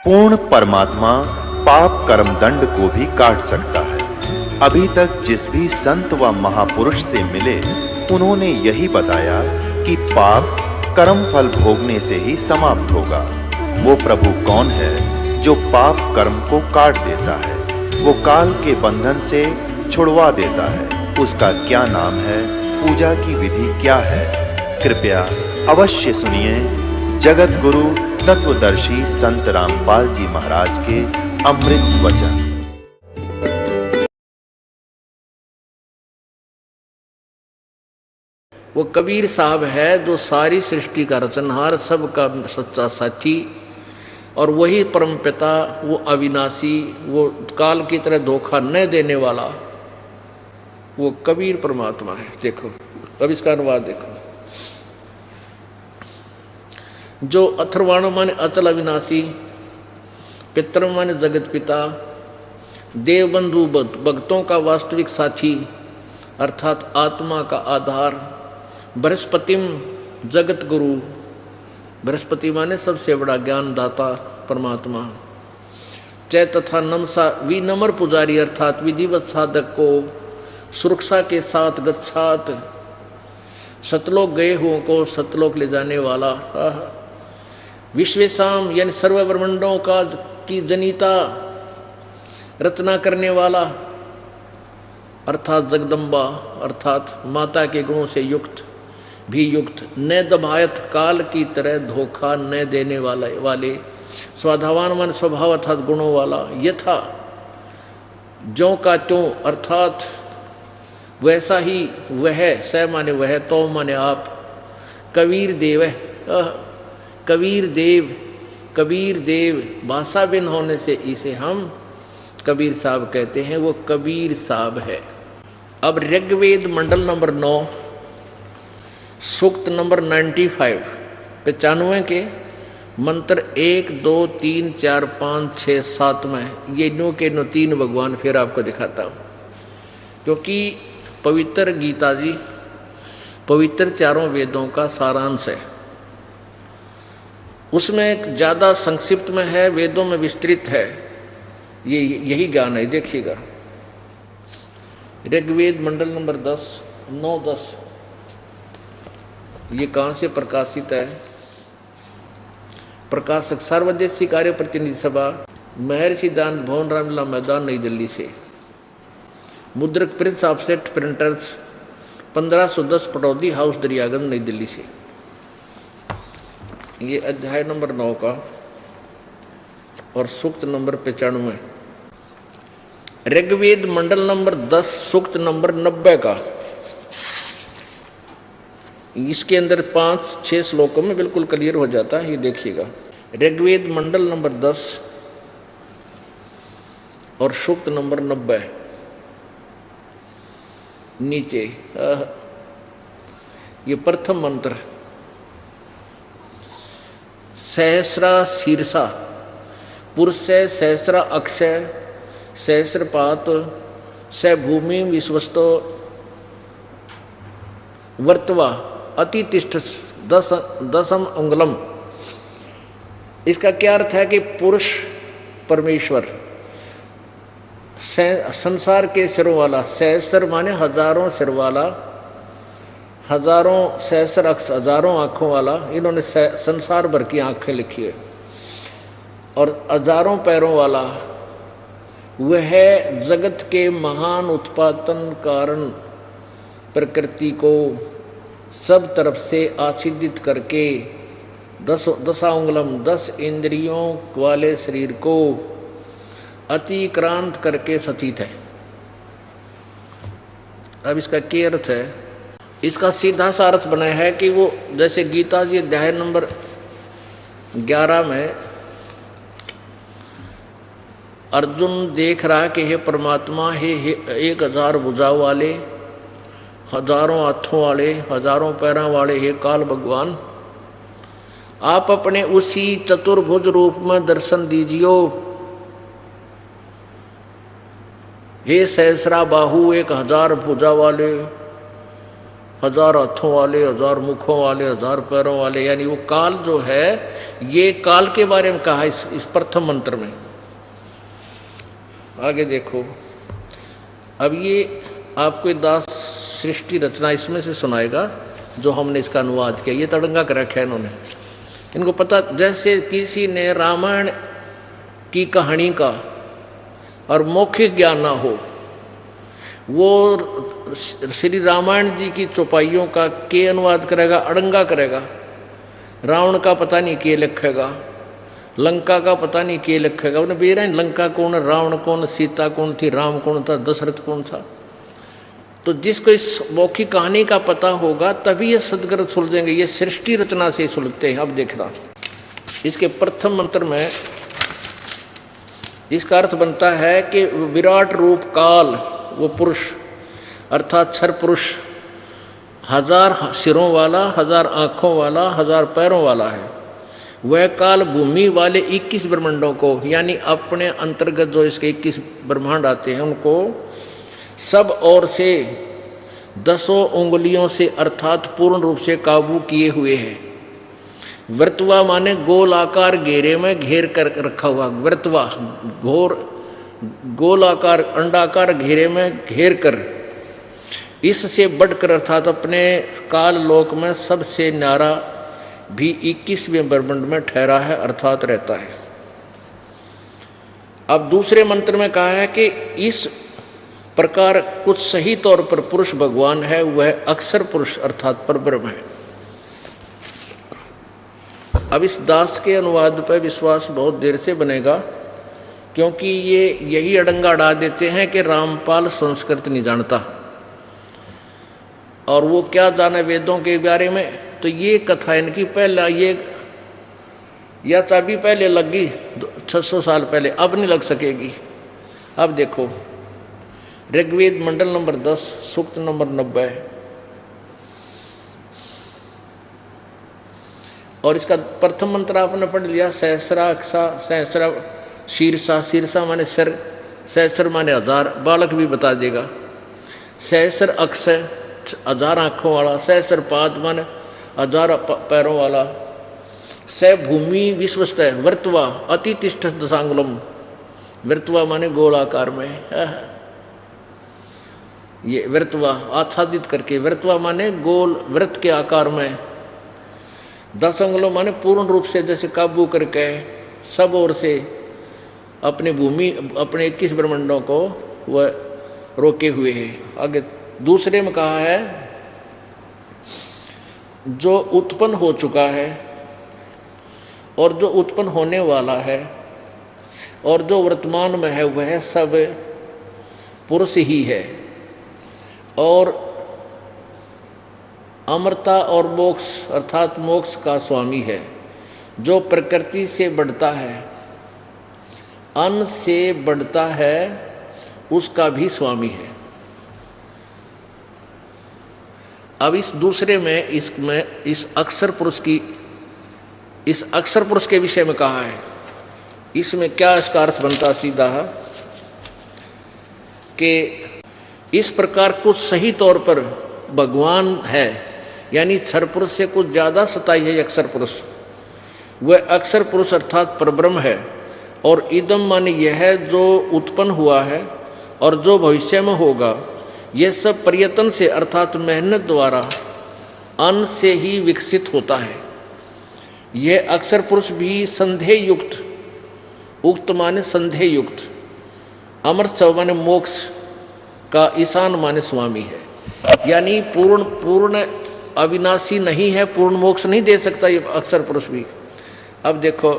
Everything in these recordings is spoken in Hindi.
पूर्ण परमात्मा पाप कर्म दंड को भी काट सकता है। अभी तक जिस भी संत व महापुरुष से मिले, उन्होंने यही बताया कि पाप कर्म फल भोगने से ही समाप्त होगा। वो प्रभु कौन है जो पाप कर्म को काट देता है, वो काल के बंधन से छुड़वा देता है। उसका क्या नाम है, पूजा की विधि क्या है? कृपया अवश्य सुनिए जगत गुरु तत्वदर्शी संत रामपाल जी महाराज के अमृत वचन। वो कबीर साहब है जो सारी सृष्टि का रचनहार, सबका सच्चा साथी, और वही परमपिता, वो अविनाशी, वो काल की तरह धोखा न देने वाला, वो कबीर परमात्मा है। देखो अब इसका अनुवाद देखो। जो अथर्वाण माने अचल अविनाशी, पितर माने जगत पिता, देवबंधु भक्तों का वास्तविक साथी अर्थात आत्मा का आधार, बृहस्पतिम जगत गुरु, बृहस्पति माने सबसे बड़ा ज्ञानदाता परमात्मा, चै तथा नमसा विनम्र पुजारी अर्थात विधिवत साधक को सुरक्षा के साथ गच्छात, सतलोक गए हुओं को सतलोक ले जाने वाला, विश्वेशाम यानी सर्व ब्रह्मांडों का की जनिता रचना करने वाला अर्थात जगदम्बा अर्थात माता के गुणों से युक्त भी युक्त, न दबायत काल की तरह धोखा न देने वाले, स्वाधावान मन स्वभाव अर्थात गुणों वाला, यथा ज्यों का त्यों अर्थात वैसा ही वह, स माने वह, तो माने आप, कबीर देव कबीर देव, कबीर देव भाषा बिन होने से इसे हम कबीर साहब कहते हैं, वो कबीर साहब है। अब ऋग्वेद मंडल नंबर 9 सूक्त नंबर 95 के मंत्र 1 2 3 4 5 6 7 में ये नो के नो 3 भगवान फिर आपको दिखाता हूँ, क्योंकि पवित्र गीता जी पवित्र चारों वेदों का सारांश है। उसमें ज़्यादा संक्षिप्त में है, वेदों में विस्तृत है, ये यही ज्ञान है। देखिएगा ऋग्वेद मंडल नंबर 10 9 10, ये कहाँ से प्रकाशित है? प्रकाशक सर्वदेशी कार्य प्रतिनिधि सभा, महर्षि दान भवन, रामलीला मैदान, नई दिल्ली से। मुद्रक Prince offset printers 1510 Pataudi house Daryaganj नई दिल्ली से। ये अध्याय नंबर 9 का और सूक्त नंबर 95, ऋग्वेद मंडल नंबर 10 सूक्त नंबर 90 का। इसके अंदर 5-6 श्लोकों में बिल्कुल क्लियर हो जाता है, ये देखिएगा। ऋग्वेद मंडल नंबर 10 और सूक्त नंबर 90 नीचे ये प्रथम मंत्र, सहस्रा शीर्षा पुरुष सहस्रा अक्षय सहस्रपात स भूमि विश्वस्तो वर्तवा अतितिष्ठ दसम अंगुलम। इसका क्या अर्थ है कि पुरुष परमेश्वर संसार के सिरों वाला, सहस्र माने हजारों सिर वाला, हजारों सहस्र अक्ष हजारों आँखों वाला, इन्होंने संसार भर की आँखें लिखी है, और हजारों पैरों वाला, वह जगत के महान उत्पादन कारण प्रकृति को सब तरफ से आच्छादित करके दशांगुलम 10 इंद्रियों वाले शरीर को अतिक्रांत करके सतीत है। अब इसका क्या अर्थ है? इसका सीधा सा अर्थ बना है कि वो जैसे गीता जी अध्याय नंबर 11 में अर्जुन देख रहा है कि हे परमात्मा, हे 1000 भुजाओं वाले, हजारों हाथों वाले, हजारों पैरों वाले हे काल भगवान, आप अपने उसी चतुर्भुज रूप में दर्शन दीजियो। हे सहस्रा बाहु, 1000 भुजा वाले, 1000 हाथों वाले, 1000 मुखों वाले, 1000 पैरों वाले, यानी वो काल जो है, ये काल के बारे में कहा इस प्रथम मंत्र में। आगे देखो, अब ये आपको दास सृष्टि रचना इसमें से सुनाएगा जो हमने इसका अनुवाद किया। ये तड़ंगा कर रखा है इन्होंने, इनको पता, जैसे किसी ने रामायण की कहानी का और मौखिक ज्ञान ना हो, वो श्री रामायण जी की चौपाइयों का के अनुवाद करेगा, अड़ंगा करेगा। रावण का पता नहीं के लिखेगा, लंका का पता नहीं के लिखेगा। उन्हें बेरा लंका कौन, रावण कौन, सीता कौन थी, राम कौन था, दशरथ कौन था। तो जिसको इस मौखिक कहानी का पता होगा तभी ये सदग्रंथ सुलझेंगे। ये सृष्टि रचना से सुलझते हैं। अब देखना, इसके प्रथम मंत्र में इसका अर्थ बनता है कि विराट रूप काल, वो पुरुष अर्थात क्षर पुरुष, 1000 सिरों वाला, 1000 आँखों वाला, 1000 पैरों वाला है। वह काल भूमि वाले 21 ब्रह्मांडों को, यानी अपने अंतर्गत जो इसके 21 ब्रह्मांड आते हैं, उनको सब ओर से 10 उंगलियों से अर्थात पूर्ण रूप से काबू किए हुए है। वृत्वा माने गोल आकार घेरे में घेर कर रखा हुआ, वृत्वा गोल आकार अंडाकार घेरे में घेर कर, इससे बढ़कर अर्थात अपने काल लोक में सबसे न्यारा भी 21वें ब्रह्मांड में ठहरा है अर्थात रहता है। अब दूसरे मंत्र में कहा है कि इस प्रकार कुछ सही तौर पर पुरुष भगवान है, वह अक्षर पुरुष अर्थात परब्रह्म है। अब इस दास के अनुवाद पर विश्वास बहुत देर से बनेगा, क्योंकि ये यही अड़ंगा अड़ा देते हैं कि रामपाल संस्कृत नहीं जानता और वो क्या जाने वेदों के बारे में। तो ये कथा इनकी पहला, ये या चाबी पहले लग गई 600 साल पहले, अब नहीं लग सकेगी। अब देखो, ऋग्वेद मंडल नंबर 10 सूक्त नंबर 90, और इसका प्रथम मंत्र आपने पढ़ लिया, सहस्रा अक्षा सहस्रा शीर्षा, शीर्षा माने सिर, सहस्र माने 1000, बालक भी बता देगा। सहस्र अक्ष 1000 आँखों वाला, सहस्र पाद माने 1000 पैरों वाला, स भूमि विश्वस्त वृत्वा अतितिष्ठ दशांगुलम, वृत्वा माने गोलाकार में, ये वृत्वा आच्छादित करके, वृत्वा माने गोल वृत्त के आकार में, 10 अंगुलों माने पूर्ण रूप से जैसे काबू करके सब ओर से अपने भूमि, अपने 21 ब्रह्मांडों को वह रोके हुए है। आगे दूसरे में कहा है, जो उत्पन्न हो चुका है और जो उत्पन्न होने वाला है और जो वर्तमान में है, वह सब पुरुष ही है और अमरता और मोक्ष अर्थात मोक्ष का स्वामी है। जो प्रकृति से बढ़ता है, अन्न से बढ़ता है, उसका भी स्वामी है। अब इस दूसरे में इस अक्षर पुरुष की, इस अक्षर पुरुष के विषय में कहा है। इसमें क्या इसका अर्थ बनता सीधा है कि इस प्रकार कुछ सही तौर पर भगवान है, यानी क्षर पुरुष से कुछ ज़्यादा सताई है अक्षर पुरुष। वह अक्षर पुरुष अर्थात परब्रह्म है और इदम माने यह जो उत्पन्न हुआ है और जो भविष्य में होगा, यह सब प्रयत्न से अर्थात मेहनत द्वारा अन्न से ही विकसित होता है। यह अक्षर पुरुष भी संदेह युक्त, उक्त माने संदेह युक्त, अमृत माने मोक्ष का ईशान माने स्वामी है। यानी पूर्ण अविनाशी नहीं है, पूर्ण मोक्ष नहीं दे सकता ये अक्षर पुरुष भी। अब देखो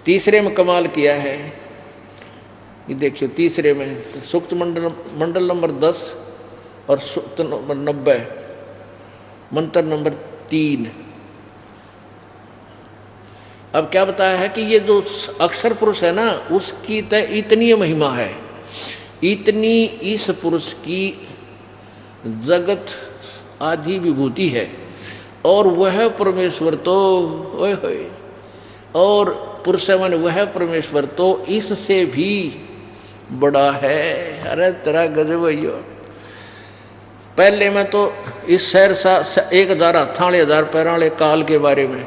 तीसरे में कमाल किया है, ये देखियो तीसरे में सूक्त मंडल नंबर 10 और सूक्त नंबर 90 मंत्र नंबर 3। अब क्या बताया है कि ये जो अक्षर पुरुष है ना, उसकी तय इतनी महिमा है, इतनी इस पुरुष की जगत आदि विभूति है और वह परमेश्वर तो ओए होए, और पुरुष माने वह परमेश्वर तो इससे भी बड़ा है। अरे तेरा गजब भैया, पहले में तो इस शहर सा 1000 हथाले 1000 पैराले काल के बारे में,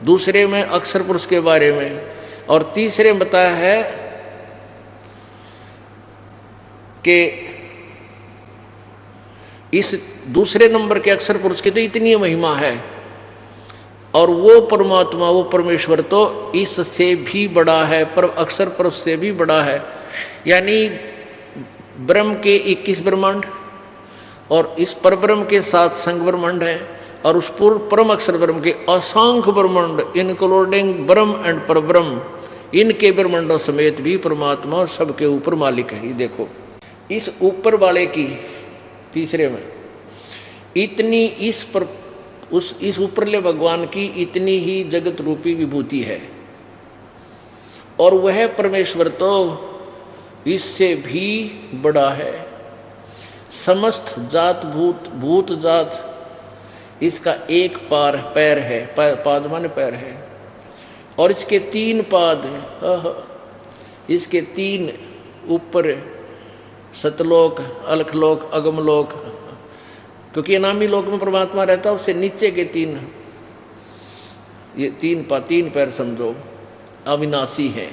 दूसरे में अक्षर पुरुष के बारे में, और तीसरे में बताया है कि इस दूसरे नंबर के अक्षर पुरुष की तो इतनी महिमा है, और वो परमात्मा वो परमेश्वर तो इससे भी बड़ा है, पर अक्षर पुरुष से भी बड़ा है। यानी ब्रह्म के 21 ब्रह्मांड और इस परब्रह्म के 7 संग ब्रह्मांड हैं, और उस पूर्व परम अक्षर ब्रह्म के असंख्य ब्रह्मांड इंक्लूडिंग ब्रह्म एंड परब्रह्म, इनके ब्रह्मांडों समेत भी परमात्मा सबके ऊपर मालिक है। ये देखो इस ऊपर वाले की तीसरे में इतनी इस ऊपरले भगवान की इतनी ही जगत रूपी विभूति है, और वह परमेश्वर तो इससे भी बड़ा है। समस्त जात भूत जात इसका एक पैर है, पाद माने पैर है, और इसके 3 पाद हैं, इसके 3 ऊपर सतलोक, अलखलोक, अगमलोक, क्योंकि अनामी लोक में परमात्मा रहता है, उससे नीचे के 3 ये 3 पैर समझो अविनाशी है।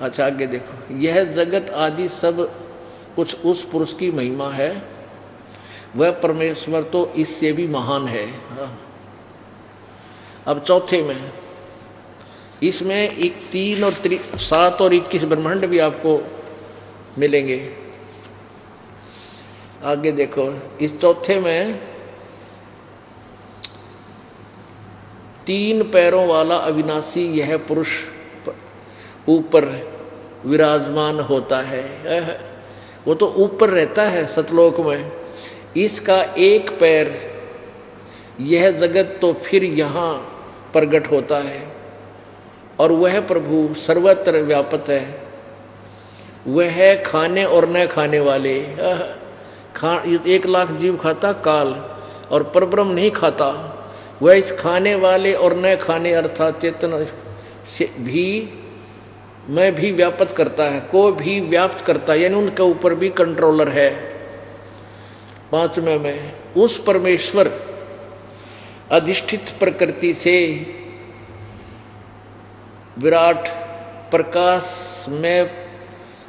अच्छा आगे देखो, यह जगत आदि सब कुछ उस पुरुष की महिमा है, वह परमेश्वर तो इससे भी महान है। अब चौथे में इसमें 3 और 7 और 21 ब्रह्मांड भी आपको मिलेंगे। आगे देखो इस चौथे में 3 पैरों वाला अविनाशी यह पुरुष ऊपर विराजमान होता है। वो तो ऊपर रहता है सतलोक में, इसका एक पैर यह जगत तो फिर यहाँ प्रकट होता है, और वह प्रभु सर्वत्र व्यापक है। वह खाने और न खाने वाले 1 लाख जीव खाता काल, और परब्रह्म नहीं खाता। वह इस खाने वाले और न खाने अर्थात चेतन से भी मैं भी व्याप्त करता है, को भी व्याप्त करता है, यानी उनके ऊपर भी कंट्रोलर है। 5वें में उस परमेश्वर अधिष्ठित प्रकृति से विराट प्रकाश में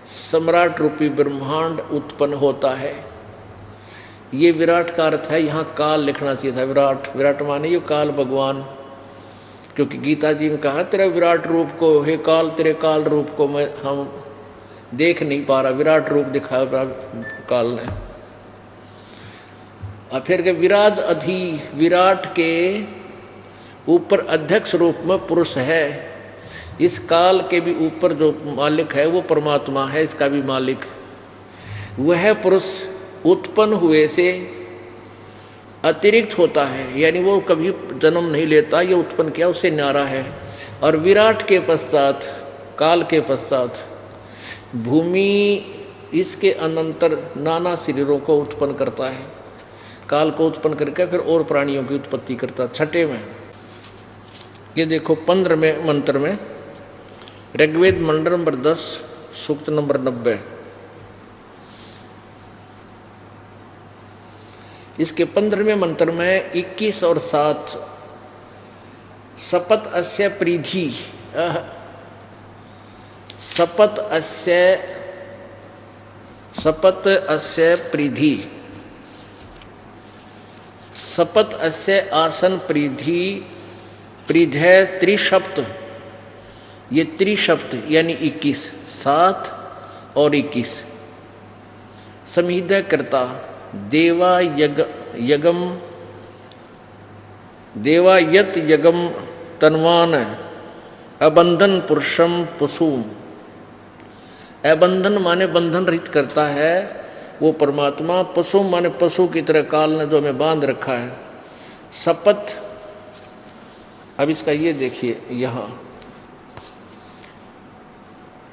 सम्राट रूपी ब्रह्मांड उत्पन्न होता है। ये विराट का अर्थ है, यहाँ काल लिखना चाहिए था। विराट माने ये काल भगवान, क्योंकि गीता जी में कहा तेरे विराट रूप को हे काल, तेरे काल रूप को हम देख नहीं पा रहा, विराट रूप दिखाया काल ने। और फिर के विराट के ऊपर अध्यक्ष रूप में पुरुष है। इस काल के भी ऊपर जो मालिक है वो परमात्मा है, इसका भी मालिक। वह पुरुष उत्पन्न हुए से अतिरिक्त होता है, यानी वो कभी जन्म नहीं लेता, ये उत्पन्न किया उससे न्यारा है। और विराट के पश्चात, काल के पश्चात भूमि इसके अनंतर नाना शरीरों को उत्पन्न करता है। काल को उत्पन्न करके फिर और प्राणियों की उत्पत्ति करता। 6 में ये देखो 15वें मंत्र में ऋग्वेद मंडल नंबर 10 सूक्त नंबर 90, इसके 15वें मंत्र में 21 और 7 सपत अस्य प्रीधि, सपत अस्य प्रीधि, सपत अस्य आसन प्रीधि, प्रीधय त्रिशप्त, ये त्रिशप्त यानी 21, 7 और 21 संहिता करता देवायत यगम तन्वान अबंधन पुरुषम पशुम। अबंधन माने बंधन रहित करता है वो परमात्मा, पशु माने पशु की तरह काल ने जो हमें बांध रखा है। शपथ, अब इसका ये देखिए यहाँ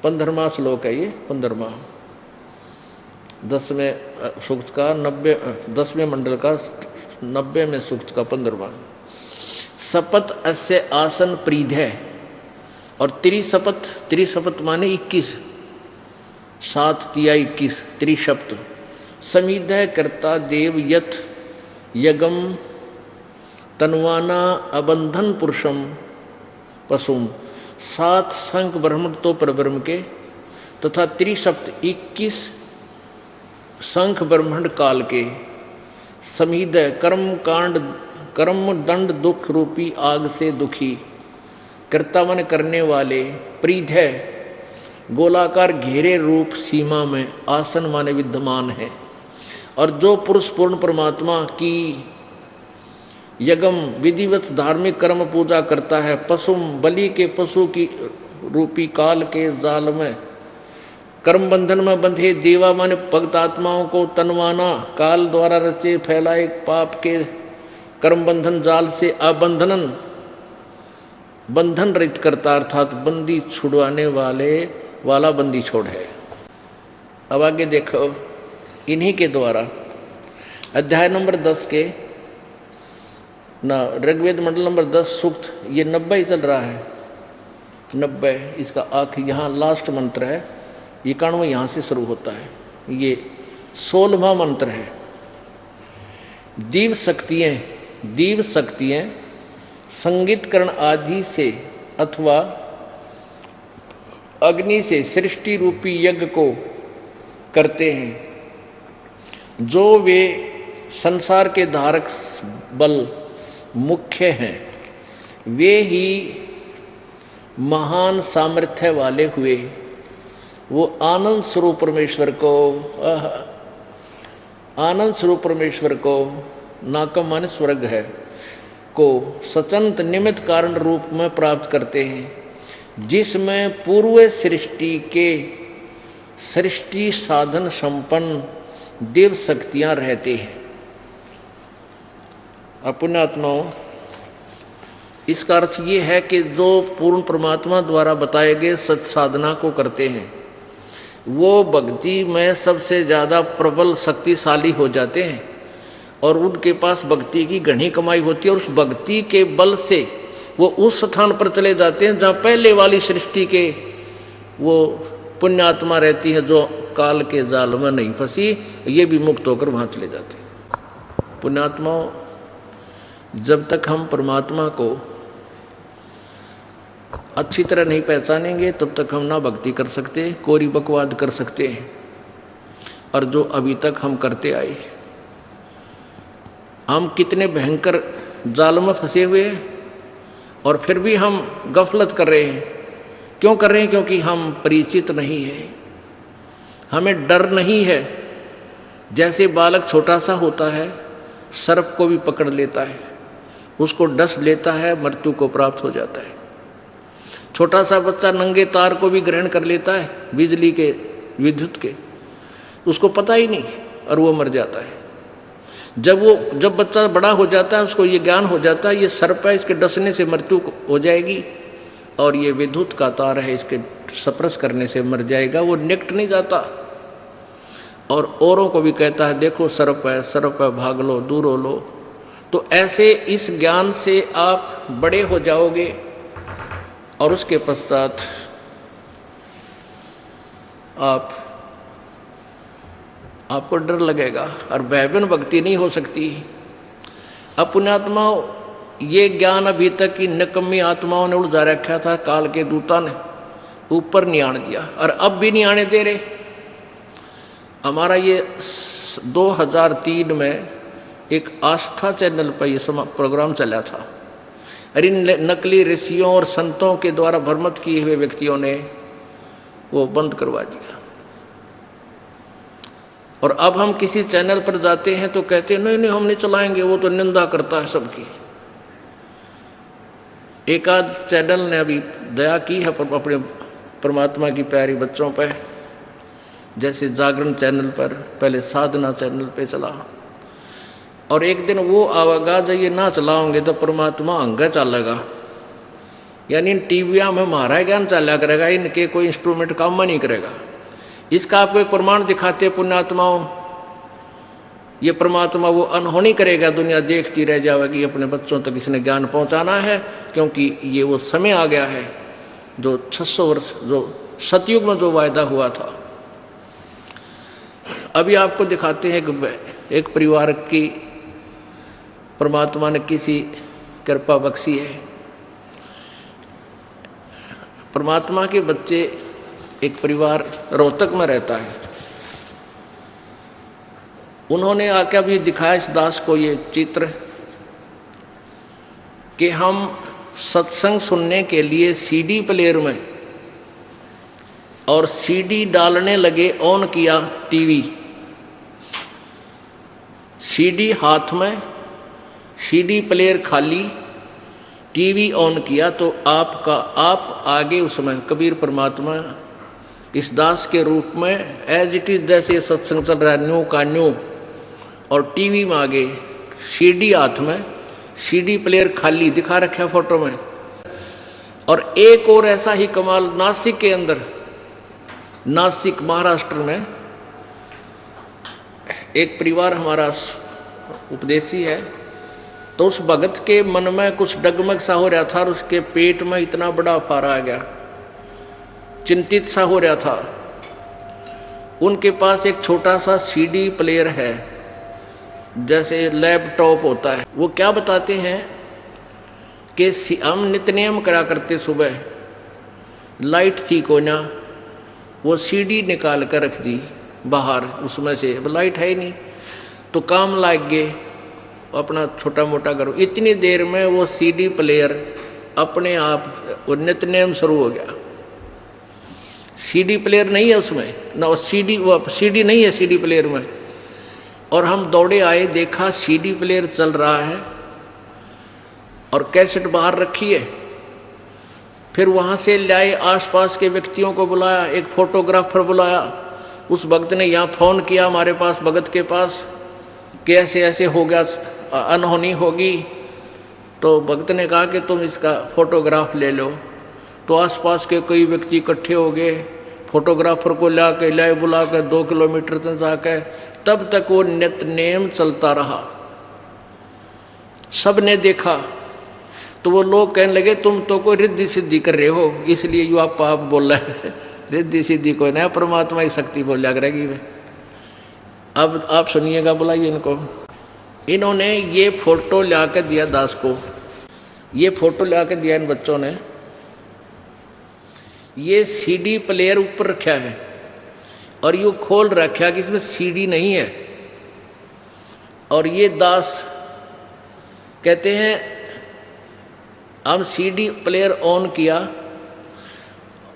15वां श्लोक है, ये 15वां 10वें सूक्त का 10वें मंडल का 90वें सूक्त का 15वां। सपत अस्य आसन प्रीधय और त्रिशपथ माने 21, 7 तिया 21 त्रिशप्त, समीधय कर्ता देव यथ यगम तन्वाना अबंधन पुरुषम पशुम। 7 शंख ब्रह्मण तो परब्रह्म के तथा त्रिसप्त 21 शंख ब्रह्मंड काल के। समीधय कर्म दंड दुख रूपी आग से दुखी। कर्ता मन करने वाले। प्रीधय गोलाकार घेरे रूप सीमा में आसन माने विद्यमान है। और जो पुरुष पूर्ण परमात्मा की यज्ञ विधिवत धार्मिक कर्म पूजा करता है, पशुम बलि के पशु की रूपी काल के जाल में कर्म बंधन में बंधे देवा माने भक्त आत्माओं को तनवाना काल द्वारा रचे फैलाए पाप के कर्म बंधन जाल से अबंधनन बंधन रहित करता, अर्थात बंदी छुड़वाने वाला बंदी छोड़ है। अब आगे देखो, इन्हीं के द्वारा अध्याय नंबर 10 के ना ऋग्वेद मंडल नंबर 10 सूक्त, ये 90 ही चल रहा है। 90 इसका आखिर यहाँ लास्ट मंत्र है। 91 यहाँ से शुरू होता है। ये 16वां मंत्र है। दीव शक्तियाँ संगीतकरण आदि से अथवा अग्नि से सृष्टि रूपी यज्ञ को करते हैं। जो वे संसार के धारक बल मुख्य हैं, वे ही महान सामर्थ्य वाले हुए। वो आनंद स्वरूप परमेश्वर को नाकम माने स्वर्ग है को सचंत निमित्त कारण रूप में प्राप्त करते हैं, जिसमें पूर्व सृष्टि साधन संपन्न देव शक्तियां रहती हैं। पुण्यात्माओं, इसका अर्थ ये है कि जो पूर्ण परमात्मा द्वारा बताए गए सत साधना को करते हैं, वो भक्ति में सबसे ज़्यादा प्रबल शक्तिशाली हो जाते हैं और उनके पास भक्ति की घनी कमाई होती है। और उस भक्ति के बल से वो उस स्थान पर चले जाते हैं जहाँ पहले वाली सृष्टि के वो पुण्यात्मा रहती है, जो काल के जाल में नहीं फंसी, ये भी मुक्त होकर वहाँ चले जाते हैं। पुण्यात्माओं, जब तक हम परमात्मा को अच्छी तरह नहीं पहचानेंगे तब तक हम ना भक्ति कर सकते, कोरी बकवाद कर सकते हैं। और जो अभी तक हम करते आए, हम कितने भयंकर जाल में फंसे हुए हैं और फिर भी हम गफलत कर रहे हैं। क्यों कर रहे हैं? क्योंकि हम परिचित नहीं हैं, हमें डर नहीं है। जैसे बालक छोटा सा होता है, सर्प को भी पकड़ लेता है, उसको डस लेता है, मृत्यु को प्राप्त हो जाता है। छोटा सा बच्चा नंगे तार को भी ग्रहण कर लेता है, बिजली के विद्युत के, उसको पता ही नहीं और वो मर जाता है। जब बच्चा बड़ा हो जाता है, उसको ये ज्ञान हो जाता है ये सर्प है, इसके डसने से मृत्यु हो जाएगी, और ये विद्युत का तार है, इसके स्पर्श करने से मर जाएगा। वो निकट नहीं जाता और औरों को भी कहता है देखो सर्प है, भाग लो, दूर हो लो। तो ऐसे इस ज्ञान से आप बड़े हो जाओगे और उसके पश्चात आपको डर लगेगा और भयभीन भक्ति नहीं हो सकती। अब पुण्यात्माओं, ये ज्ञान अभी तक की निकम्मी आत्माओं ने उलझा रखा था, काल के दूता ने ऊपर नहीं आने दिया और अब भी नहीं आने दे रहे। हमारा ये 2003 में एक आस्था चैनल पर ये प्रोग्राम चला था और इन नकली ऋषियों और संतों के द्वारा भ्रमित किए हुए व्यक्तियों ने वो बंद करवा दिया। और अब हम किसी चैनल पर जाते हैं तो कहते हैं नहीं हम नहीं चलाएंगे, वो तो निंदा करता है सबकी। एक आध चैनल ने अभी दया की है अपने परमात्मा की प्यारी बच्चों पर, जैसे जागरण चैनल पर, पहले साधना चैनल पे चला। और एक दिन वो आवेगा जब ये ना चलाओगे तो परमात्मा अंगा चलेगा, यानी इन टीवियाँ में हमारा ज्ञान चला करेगा, इनके कोई इंस्ट्रूमेंट काम में नहीं करेगा। इसका आपको एक प्रमाण दिखाते पुण्यात्माओं, ये परमात्मा वो अनहोनी करेगा, दुनिया देखती रह जाएगी। अपने बच्चों तक इसने ज्ञान पहुंचाना है, क्योंकि ये वो समय आ गया है जो 600 वर्ष जो सतयुग में जो वायदा हुआ था। अभी आपको दिखाते हैं कि एक परिवार की परमात्मा ने किसी कृपा बख्शी है। परमात्मा के बच्चे, एक परिवार रोहतक में रहता है, उन्होंने आके अभी दिखाया इस दास को ये चित्र कि हम सत्संग सुनने के लिए सीडी प्लेयर में और सीडी डालने लगे, ऑन किया टीवी, सीडी हाथ में, सीडी प्लेयर खाली, टीवी ऑन किया तो आप आगे उसमें कबीर परमात्मा इस दास के रूप में एज इट इज, जैसे सत्संग चल रहा है न्यू का न्यू, और टीवी में आगे सीडी हाथ में, सीडी प्लेयर खाली दिखा रखा फोटो में। और एक और ऐसा ही कमाल नासिक के अंदर, नासिक महाराष्ट्र में एक परिवार हमारा उपदेशी है, तो उस भगत के मन में कुछ डगमग सा हो रहा था और उसके पेट में इतना बड़ा फारा आ गया, चिंतित सा हो रहा था। उनके पास एक छोटा सा सीडी प्लेयर है, जैसे लैपटॉप होता है। वो क्या बताते हैं कि हम नित्य नियम करा करते, सुबह लाइट थी कोई ना, वो सीडी निकाल कर रख दी बाहर, उसमें से अब लाइट है ही नहीं, तो काम लाग गए अपना छोटा मोटा करो। इतनी देर में वो सीडी प्लेयर अपने आप वो नित्य नियम शुरू हो गया। सीडी प्लेयर नहीं है उसमें ना, वो सीडी नहीं है सीडी प्लेयर में। और हम दौड़े आए, देखा सीडी प्लेयर चल रहा है और कैसेट बाहर रखी है। फिर वहाँ से लाए, आसपास के व्यक्तियों को बुलाया, एक फोटोग्राफर बुलाया। उस भक्त ने यहाँ फ़ोन किया हमारे पास, भगत के पास, कि ऐसे ऐसे हो गया, अनहोनी होगी। तो भक्त ने कहा कि तुम इसका फोटोग्राफ ले लो। तो आसपास के कई व्यक्ति इकट्ठे हो गए, फोटोग्राफर को लाए बुला कर 2 किलोमीटर तक जाकर, तब तक वो नित्य नेम चलता रहा। सब ने देखा तो वो लोग कहने लगे तुम तो कोई रिद्धि सिद्धि कर रहे हो, इसलिए यू आप पाप बोल रहे हैं। रिद्धि सिद्धि कोई ना, परमात्मा की शक्ति बोल करेगी वे। अब आप सुनिएगा, बुलाइए इनको। इन्होंने ये फोटो ला कर दिया दास को, ये फोटो ला कर दिया इन बच्चों ने। ये सीडी प्लेयर ऊपर रखा है और यूँ खोल रखा कि इसमें सीडी नहीं है। और ये दास कहते हैं हम सीडी प्लेयर ऑन किया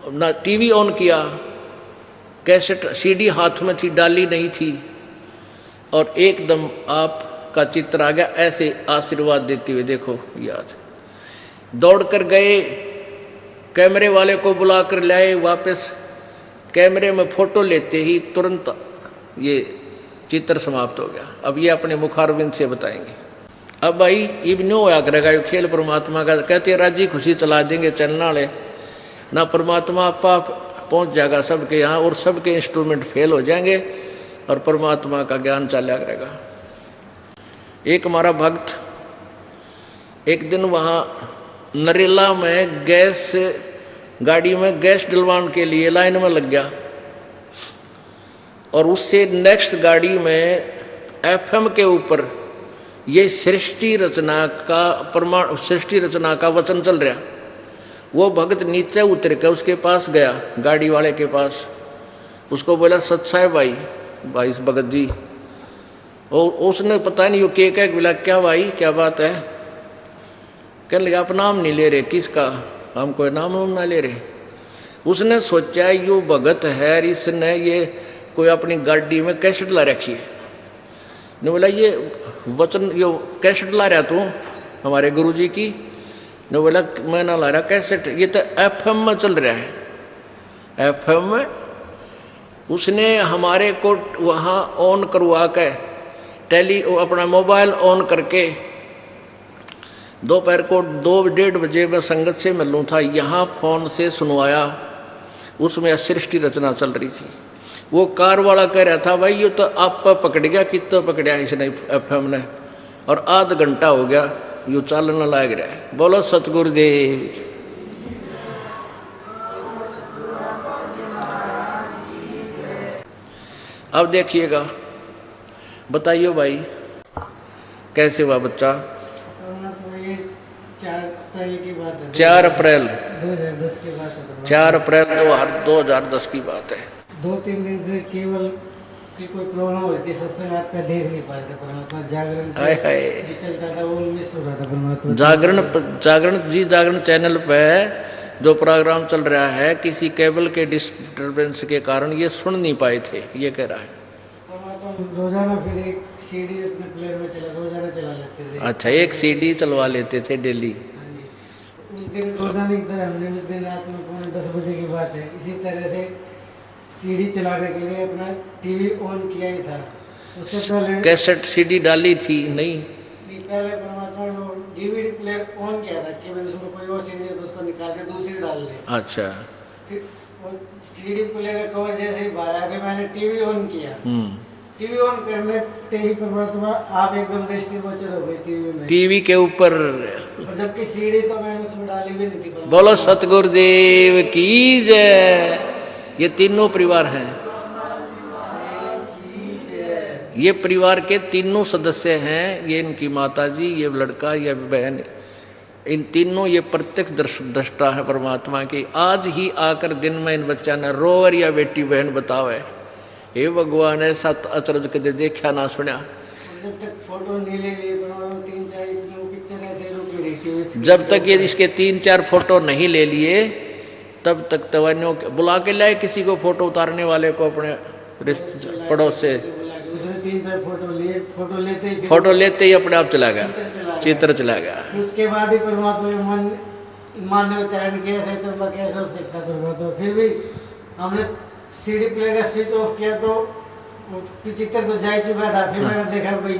ना, टीवी ऑन किया, कैसेट सीडी हाथ में थी, डाली नहीं थी, और एकदम आपका चित्र आ गया ऐसे आशीर्वाद देते हुए। देखो याद, दौड़ कर गए, कैमरे वाले को बुला कर लाए, वापस कैमरे में फोटो लेते ही तुरंत ये चित्र समाप्त हो गया। अब ये अपने मुखारविंद से बताएंगे। अब भाई इब्नो होया करेगा ये खेल परमात्मा का, कहते राजी खुशी चला देंगे चलने वाले ना, परमात्मा आपा पहुंच जाएगा सबके यहाँ और सबके इंस्ट्रूमेंट फेल हो जाएंगे और परमात्मा का ज्ञान चला करेगा। एक हमारा भक्त एक दिन वहाँ नरेला में गैस गाड़ी में गैस डलवाने के लिए लाइन में लग गया, और उससे नेक्स्ट गाड़ी में एफएम के ऊपर ये सृष्टि रचना का वचन चल रहा। वो भक्त नीचे उतर कर उसके पास गया, गाड़ी वाले के पास, उसको बोला सच्चा है भाई भगत जी। और उसने पता नहीं वो के बोला क्या भाई क्या बात है, कहने लगा आप नाम नहीं ले रहे, किसका, हम कोई नाम ना ले रहे। उसने सोचा यो भगत है, इसने ये कोई अपनी गाड़ी में कैसेट ला रखी है। ने बोला ये वचन यो कैसेट ला रहा तू हमारे गुरुजी की। ने बोला मैं ना ला रहा कैसेट, ये तो एफएम में चल रहा है। एफएम में उसने हमारे को वहाँ ऑन करवा के अपना मोबाइल ऑन करके दोपहर को 2-1:30 बजे मैं संगत से मिलूँ था, यहाँ फ़ोन से सुनवाया। उसमें सृष्टि रचना चल रही थी। वो कार वाला कह रहा था भाई ये तो आप पकड़ गया, कितना पकड़ा इसने एफएम ने, और आध घंटा हो गया यूँ चालना लाग रहा है। बोलो सतगुरुदेव। अब देखिएगा, बताइए भाई कैसे हुआ बच्चा? तो ये 4 अप्रैल की बात है। 4 अप्रैल 2010 की बात है। 4 अप्रैल 2010 की बात है। 2-3 दिन से केवल की कोई प्रॉब्लम हो रही थी, सत्संग आपका देख नहीं पा रहे थे परमात्मा। जागरण हाय हाय। जो चलता था वो मिस हो रहा था परमात्मा। जागरण चैनल पे जो प्रोग्राम चल रहा है, किसी केबल के डिस्टरबेंस के कारण ये सुन नहीं पाए थे, ये कह रहा है। परमात्मा रोजाना फिर एक सीडी अपने प्लेयर में रोजाना चला लेते थे। अच्छा, एक सीडी चलवा लेते थे डेली। हाँ जी। उस दिन रोजाना की तरह हमने उस दिन रात में 9:45 बजे की बात है, इसी तरह से सीडी चलाने के लिए अपना टीवी ऑन किया ही था। उससे पहले कैसेट सीडी डाली थी नहीं? पहले परमात्मा वो डीवीडी प्लेयर ऑन किया था कि भाई उसमें कोई और सीडी है तो उसको निकाल के दूसरी डाल ले। अच्छा। फिर वो सीडी प्लेयर का कवर जैसे ही बाहर आया, फिर मैंने टीवी ऑन किया। टीवी ऑन करने से ही परमात्मा आप एकदम दृष्टिगोचर हो गए टीवी में, टीवी के ऊपर। और जबकि सीडी तो मैंने उसमें डाली भी नहीं थी। बोलो सतगुरुदेव की जय। ये तीनों परिवार हैं, ये परिवार के तीनों सदस्य हैं। ये इनकी माताजी, ये लड़का, ये बहन, इन तीनों ये प्रत्यक्ष दृष्टा है परमात्मा की। आज ही आकर दिन में इन बच्चा ने रोवर या बेटी बहन बतावे, हे भगवान ऐसा अचरज कदे देखा ना सुना। जब तक फोटो नहीं ले लिए 3-4 पिक्चर ऐसे रुकी रही थी। जब तक ये इसके 3-4 फोटो नहीं ले लिए तब तक तवन्यो बुला के लाए किसी को, फोटो उतारने वाले को अपने पड़ोस से। उसने 3-4 फोटो लिए, फोटो लेते ही अपने आप चला गया, चित्र चला गया। उसके बाद ही परमात्मा ईमान ने उच्चारण किया, ऐसे चंपा कैसे हो सकता परमात्मा। फिर भी हमने सीडी प्लेयर का स्विच ऑफ किया तो चित्र तो जा ही चुका था। फिर मैंने देखा भाई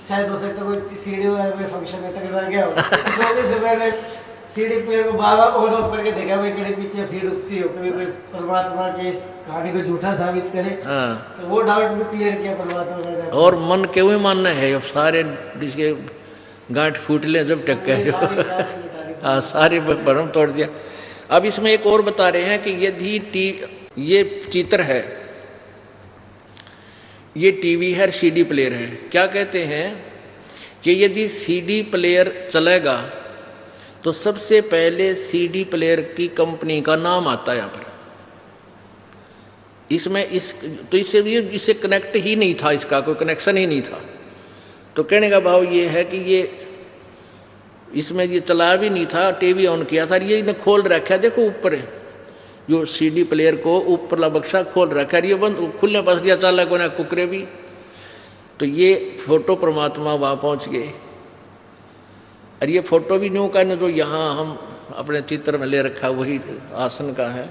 शायद हो सकता कोई सीडी वगैरह में फंक्शन में टकरा गया हो, इस वजह से मैंने सीडी प्लेयर को बार-बार ऑन ऑफ करके देखा भाई कहीं पीछे फिर रुकती हो, कभी कोई परमात्मा के इस कहानी को झूठा साबित करे। तो वो डाउट भी क्लियर किया परमात्मा ने। और मन क्यों ही मानना है, अब सारे जिसके गांठ फूट ले जब टक गए, हाँ सारे भरम तोड़ दिया। अब इसमें एक और बता रहे हैं कि यदि ये चित्र है, ये टीवी है, सीडी प्लेयर है। क्या कहते हैं कि यदि सीडी प्लेयर चलेगा तो सबसे पहले सीडी प्लेयर की कंपनी का नाम आता है यहाँ पर। इसमें तो इससे कनेक्ट ही नहीं था, इसका कोई कनेक्शन ही नहीं था। तो कहने का भाव ये है कि ये इसमें ये चला भी नहीं था, टीवी ऑन किया था, ये इन्हें खोल रखा, देखो ऊपर है जो सीडी प्लेयर को ऊपरला बक्सा खोल रखा है, ये बंद खुलने पास दिया चालक को ना कुकरे भी। तो ये फोटो परमात्मा वहाँ पहुँच गए। और ये फोटो भी न्यू का न जो यहाँ हम अपने चित्र में ले रखा वही आसन का है।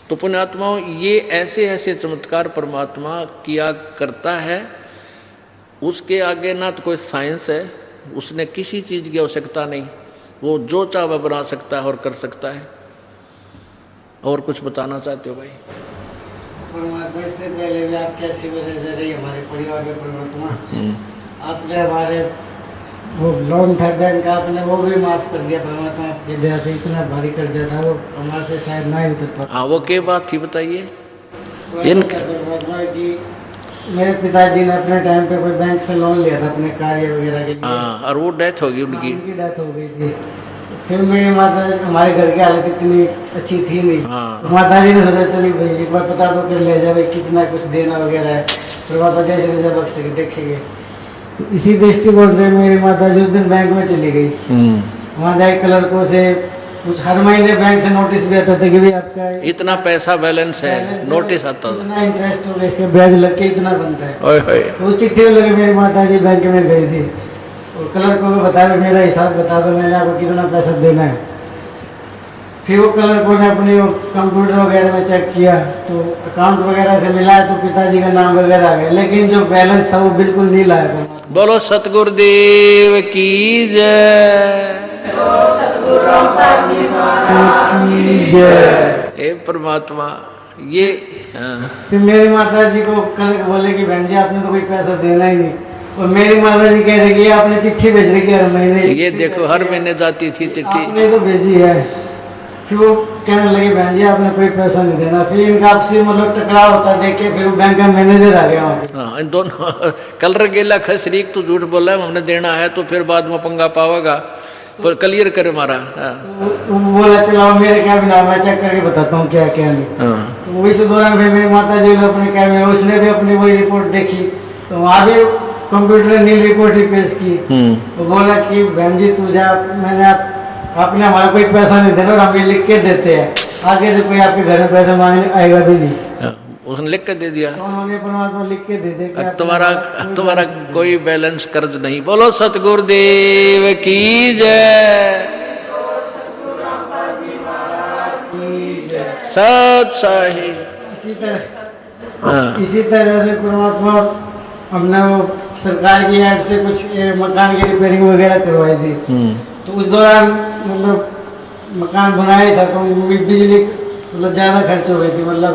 तो पुण्यात्माओं, ये ऐसे ऐसे चमत्कार परमात्मा किया करता है, उसके आगे ना तो कोई साइंस है, उसने किसी चीज़ की आवश्यकता नहीं, वो जो चाहे बना सकता है और कर सकता है। और कुछ बताना चाहते हो भाई? परमात्मा इससे पहले भी आप कैसी वजह से रही हमारे परिवार में परमात्मा, आपने हमारे वो लोन था बैंक का, आपने वो भी माफ़ कर दिया परमात्मा। आपकी दया से इतना भारी कर्जा था वो हमारे से शायद ना ही उतर पाता। हाँ, वो क्या बात थी बताइए? परमात्मा की मेरे पिताजी ने अपने टाइम पे कोई बैंक से लोन लिया था अपने कार्य वगैरह के लिए। हाँ, और वो डेथ हो गई उनकी। डेथ हो गई थी। फिर मेरी माता, हमारे घर की हालत इतनी अच्छी थी नहीं। तो माता जी ने सोचा चली भाई एक बार पता तो कर ले जाए भाई कितना कुछ देना वगैरह है, परमात्मा जैसे जैसे बख्श सके देखेंगे। तो इसी दृष्टिकोण से मेरी माता जी उस दिन बैंक में चली गई। वहाँ जाए क्लर्कों से कुछ हर महीने बैंक से नोटिस भी आता था कि भाई आपका इतना पैसा बैलेंस है, नोटिस आता था, इतना इंटरेस्ट हो गया, इसके ब्याज लग के इतना बनता है। तो वो चिट्ठी लगे मेरी माता जी बैंक में गई थी और क्लर्कों को बताया मेरा हिसाब बता दो, मैंने आपको कितना पैसा देना है। फिर वो क्लर्कों ने अपनी कंप्यूटर वगैरह में चेक किया तो अकाउंट वगैरह से मिला तो पिताजी का नाम वगैरह आ गया, लेकिन जो बैलेंस था वो बिल्कुल नहीं लाया। बोलो सतगुरुदेव की जय। हे परमात्मा, ये फिर मेरी माता जी को कल बोले कि बहन जी आपने तो कोई पैसा देना ही नहीं, और मेरी माता जी कह रही कि आपने चिट्ठी भेज रही हर महीने। ये देखो हर महीने जाती थी चिट्ठी, आपने तो भेजी है। फिर वो कहने लगे बहन जी आपने कोई पैसा नहीं देना। फिर इनका आपसी मतलब टकराव होता देख के फिर वो बैंक का मैनेजर आ गया वहाँ पे। हाँ, इन दोनों कलर गेला खसरीक तो झूठ बोला है हमने देना है तो फिर बाद में पंगा पावेगा, तो क्लियर करे मारा। हाँ। तो वो बोला चलाओ मेरे क्या बिना मैं चेक करके बताता हूँ क्या क्या नहीं। हाँ। तो वही से दौरान फिर मेरी माता जी अपने कैब में उसने भी अपनी वही रिपोर्ट देखी, तो वहाँ भी कंप्यूटर ने नील रिपोर्ट ही पेश की। वो बोला कि बहन जी तू जा, मैंने आपने हमारा कोई पैसा नहीं देना और हम ये लिख के देते हैं, आगे से कोई आपके घर में पैसा मांगने आएगा भी नहीं। हाँ, उसने लिख के दे दिया। तो उन्होंने परमात्मा लिख के दे दे कि तुम्हारा कोई बैलेंस कर्ज नहीं। बोलो सतगुरुदेव की जय, सत साहिब। इसी तरह से परमात्मा हमने वो सरकार की ऐड से कुछ मकान की रिपेयरिंग वगैरह करवाई थी। तो उस दौरान मतलब मकान बनाया था तो बिजली मतलब ज़्यादा खर्च हो गई थी, मतलब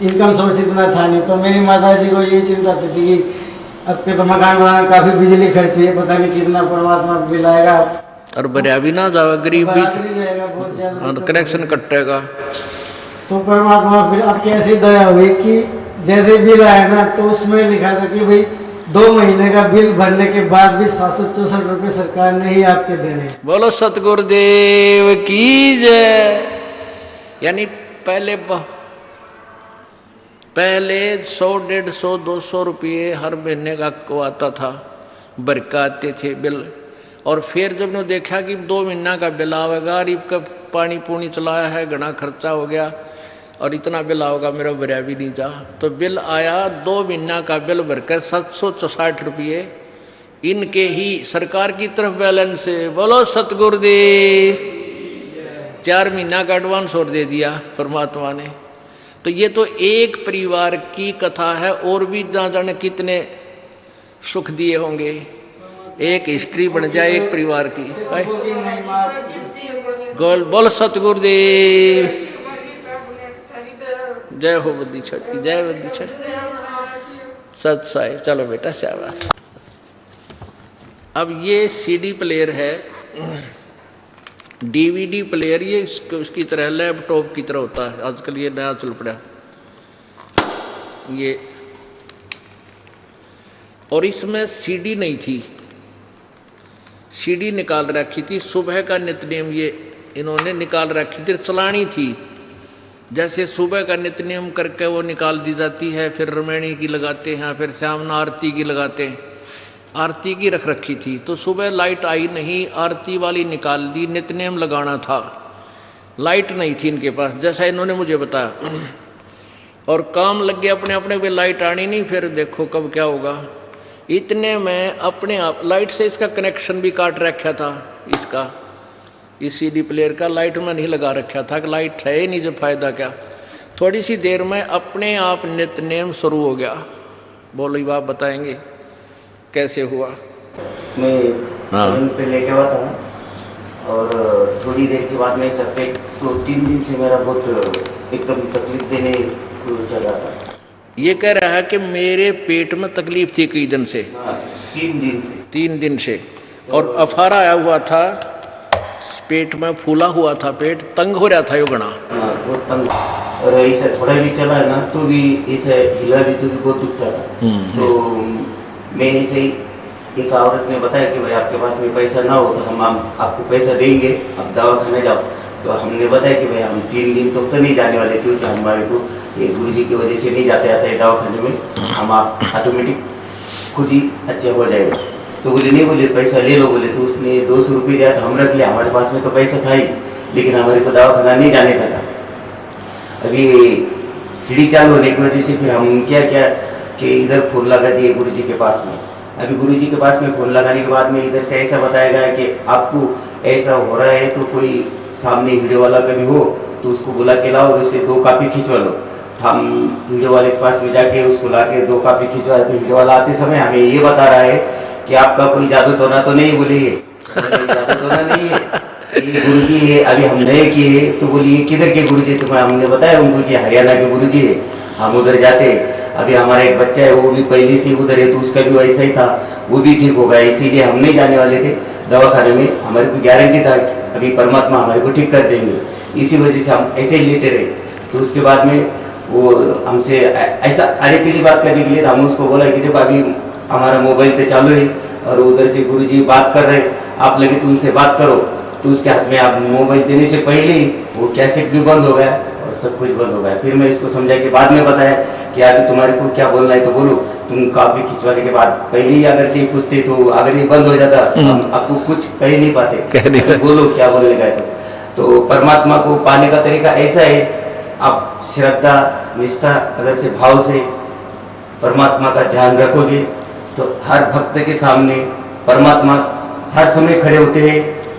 इनकम सोर्स इतना था नहीं। तो मेरी माता जी को यही चिंता थी कि अब के तो मकान बनाने काफ़ी बिजली खर्च हुई है, पता नहीं कितना परमात्मा बिल आएगा और बरिया भी ना जाएगा, गरीब भी जाएगा बहुत ज़्यादा, कनेक्शन कटेगा। तो परमात्मा फिर अब कैसी दया हुई कि जैसे बिल आया ना तो उसमें लिखा था कि भाई 2 महीने का बिल भरने के बाद भी 764 रुपये सरकार ने ही आपके देने। बोलो सतगुरुदेव की जय। यानी पहले 100, 150, 200 रुपये हर महीने का को आता था, बरका आते थे बिल। और फिर जब ने देखा कि 2 महीना का बिल आवेगा, गरीब का पानी पूनी चलाया है, घना खर्चा हो गया और इतना बिल आओगा मेरा बरिया भी नहीं जा, तो बिल आया 2 महीना का बिल भरकर 764 रुपये इनके ही सरकार की तरफ बैलेंस से। बोलो सतगुरुदेव। 4 महीना का एडवांस और दे दिया परमात्मा ने। तो ये तो एक परिवार की कथा है, और भी ना जाने कितने सुख दिए होंगे। एक हिस्ट्री बन जाए एक परिवार की। बोल सतगुरुदेव। जय हो बुद्धि छठ की, जय बुद्धि छठ। सत साहिब। चलो बेटा शाबाश। अब ये सीडी प्लेयर है, डीवीडी प्लेयर, ये उसकी तरह लैपटॉप की तरह होता है, आजकल ये नया चल पड़ा ये। और इसमें सीडी नहीं थी, सीडी निकाल रखी थी। सुबह का नित्यनेम ये इन्होंने निकाल रखी थी, चलानी थी। जैसे सुबह का नित्यनेम करके वो निकाल दी जाती है, फिर रमैणी की लगाते हैं, फिर श्यामना आरती की लगाते हैं। आरती की रख रखी थी, तो सुबह लाइट आई नहीं, आरती वाली निकाल दी, नित्यनेम लगाना था, लाइट नहीं थी इनके पास, जैसा इन्होंने मुझे बताया। और काम लग गया अपने अपने, भी लाइट आनी नहीं, फिर देखो कब क्या होगा। इतने में अपने आप लाइट से इसका कनेक्शन भी काट रखा था, इसका इस सीडी प्लेयर का लाइट में नहीं लगा रखा था कि लाइट है ही नहीं, जो फायदा क्या। थोड़ी सी देर में अपने आप नित्यनेम शुरू हो गया। बोलो बाप बताएंगे कैसे हुआ। मैं पे लेके हुआ था और थोड़ी देर के बाद में सर पे तो 3 दिन से मेरा बहुत एकदम तकलीफ देने को चल रहा था। ये कह रहा है कि मेरे पेट में तकलीफ थी कई दिन से। 3 दिन से और अफारा आया हुआ था, पेट में फूला हुआ था, पेट तंग हो रहा था यो घना। बहुत तंग, और ऐसा थोड़ा भी चला है ना तो भी ऐसा हिला भी तो भी बहुत दुखता था। तो मैं ऐसे ही एक औरत ने बताया कि भाई आपके पास में पैसा ना हो तो हम आपको पैसा देंगे, आप दवा खाने जाओ। तो हमने बताया कि भाई हम 3 दिन तक तो नहीं जाने वाले, क्योंकि हमारे को ये गुरुजी की वजह से नहीं जाते आते दवा खाने में, हम आप ऑटोमेटिक खुद ही अच्छे हो जाएगा। तो बोले नहीं, बोले पैसा ले लो। बोले तो उसने 200 रुपये दिया तो हम रख लिया, हमारे पास में तो पैसा था ही, लेकिन हमारे को दवा खाना नहीं जाने का था। अभी सीढ़ी चालू होने की वजह से फिर हम क्या कि इधर फोन लगा दिए गुरुजी के पास में। अभी गुरुजी के पास में फोन लगाने के बाद में इधर से ऐसा बताया गया कि आपको ऐसा हो रहा है तो कोई सामने वीडियो वाला कभी हो तो उसको बुला के लाओ और उससे 2 कॉपी खिंचवा लो। हम वीडियो वाले के पास में जाके उसको ला के 2 कॉपी खिंचवाए तो वीडियो वाला आते समय हमें ये बता रहा है कि आपका कोई जादू टोना तो नहीं। बोलिए जादू टोना नहीं है, ये गुरुजी है, अभी हम नए किए। तो बोलिए किधर के गुरुजी? तो हमने बताया उनको कि हरियाणा के गुरुजी है, हम उधर जाते। अभी हमारा एक बच्चा है वो भी पहले से उधर है, तो उसका भी वैसा ही था, वो भी ठीक हो गया। इसीलिए हम नहीं जाने वाले थे दवाखाने में, हमारे को गारंटी था कि अभी परमात्मा हमारे को ठीक कर देंगे। इसी वजह से हम ऐसे ही लेटे रहे। तो उसके बाद में वो हमसे ऐसा अरे तेरी बात करने के लिए हम उसको बोला कि देखो अभी हमारा मोबाइल पे चालू है और उधर से गुरुजी बात कर रहे, आप लगे तो उनसे बात करो। तो उसके हाथ में आप मोबाइल देने से पहले ही वो कैसेट भी बंद हो गया और सब कुछ बंद हो गया। फिर मैं इसको समझा के बाद में बताया कि अभी तुम्हारे को क्या बोलना है तो बोलो। तुम कॉपी खिंचवाने के बाद पहले ही अगर से पूछते तो अगर ये बंद हो जाता हम आपको कुछ कह नहीं पाते, बोलो क्या बोलने का है। तो परमात्मा को पाने का तरीका ऐसा है, आप श्रद्धा निष्ठा अगर से भाव से परमात्मा का ध्यान रखोगे तो हर भक्त के सामने परमात्मा हर समय खड़े होते हैं,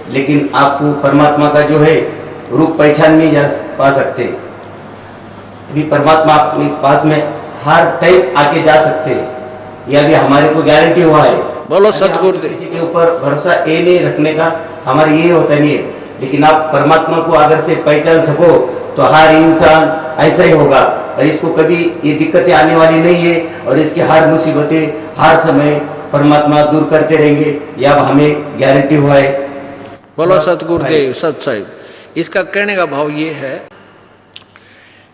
लेकिन आपको परमात्मा का जो है रूप पहचान नहीं जा पा सकते। अभी परमात्मा आपके पास में हर टाइम आके जा सकते हैं, यह भी हमारे को गारंटी हुआ है। बोलो सतगुरु किसी के ऊपर भरोसा ये नहीं रखने का हमारा ये होता नहीं है, लेकिन आप परमात्मा को अगर से पहचान सको तो हर इंसान ऐसा ही होगा और इसको कभी ये दिक्कतें आने वाली नहीं है और इसकी हर मुसीबतें हर समय परमात्मा दूर करते रहेंगे, यह हमें गारंटी हुआ है। बोलो सतगुरुदेव सत साहिब। इसका कहने का भाव ये है,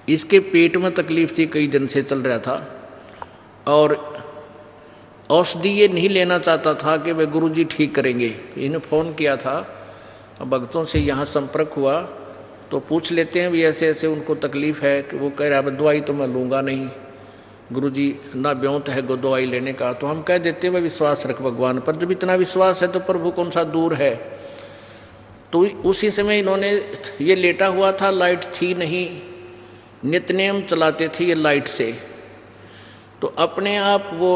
इसके पेट में तकलीफ थी, कई दिन से चल रहा था और औषधि ये नहीं लेना चाहता था कि वे गुरुजी ठीक करेंगे। इन्हें फ़ोन किया था, भक्तों से यहाँ संपर्क हुआ तो पूछ लेते हैं भी ऐसे ऐसे उनको तकलीफ़ है कि वो कह रहा है दवाई तो मैं लूँगा नहीं गुरुजी, ना ब्योंत है दवाई लेने का। तो हम कह देते हैं भाई विश्वास रख भगवान पर, जब इतना विश्वास है तो प्रभु कौन सा दूर है। तो उसी समय इन्होंने ये लेटा हुआ था, लाइट थी नहीं, नित्यनेम चलाते थे ये लाइट से, तो अपने आप वो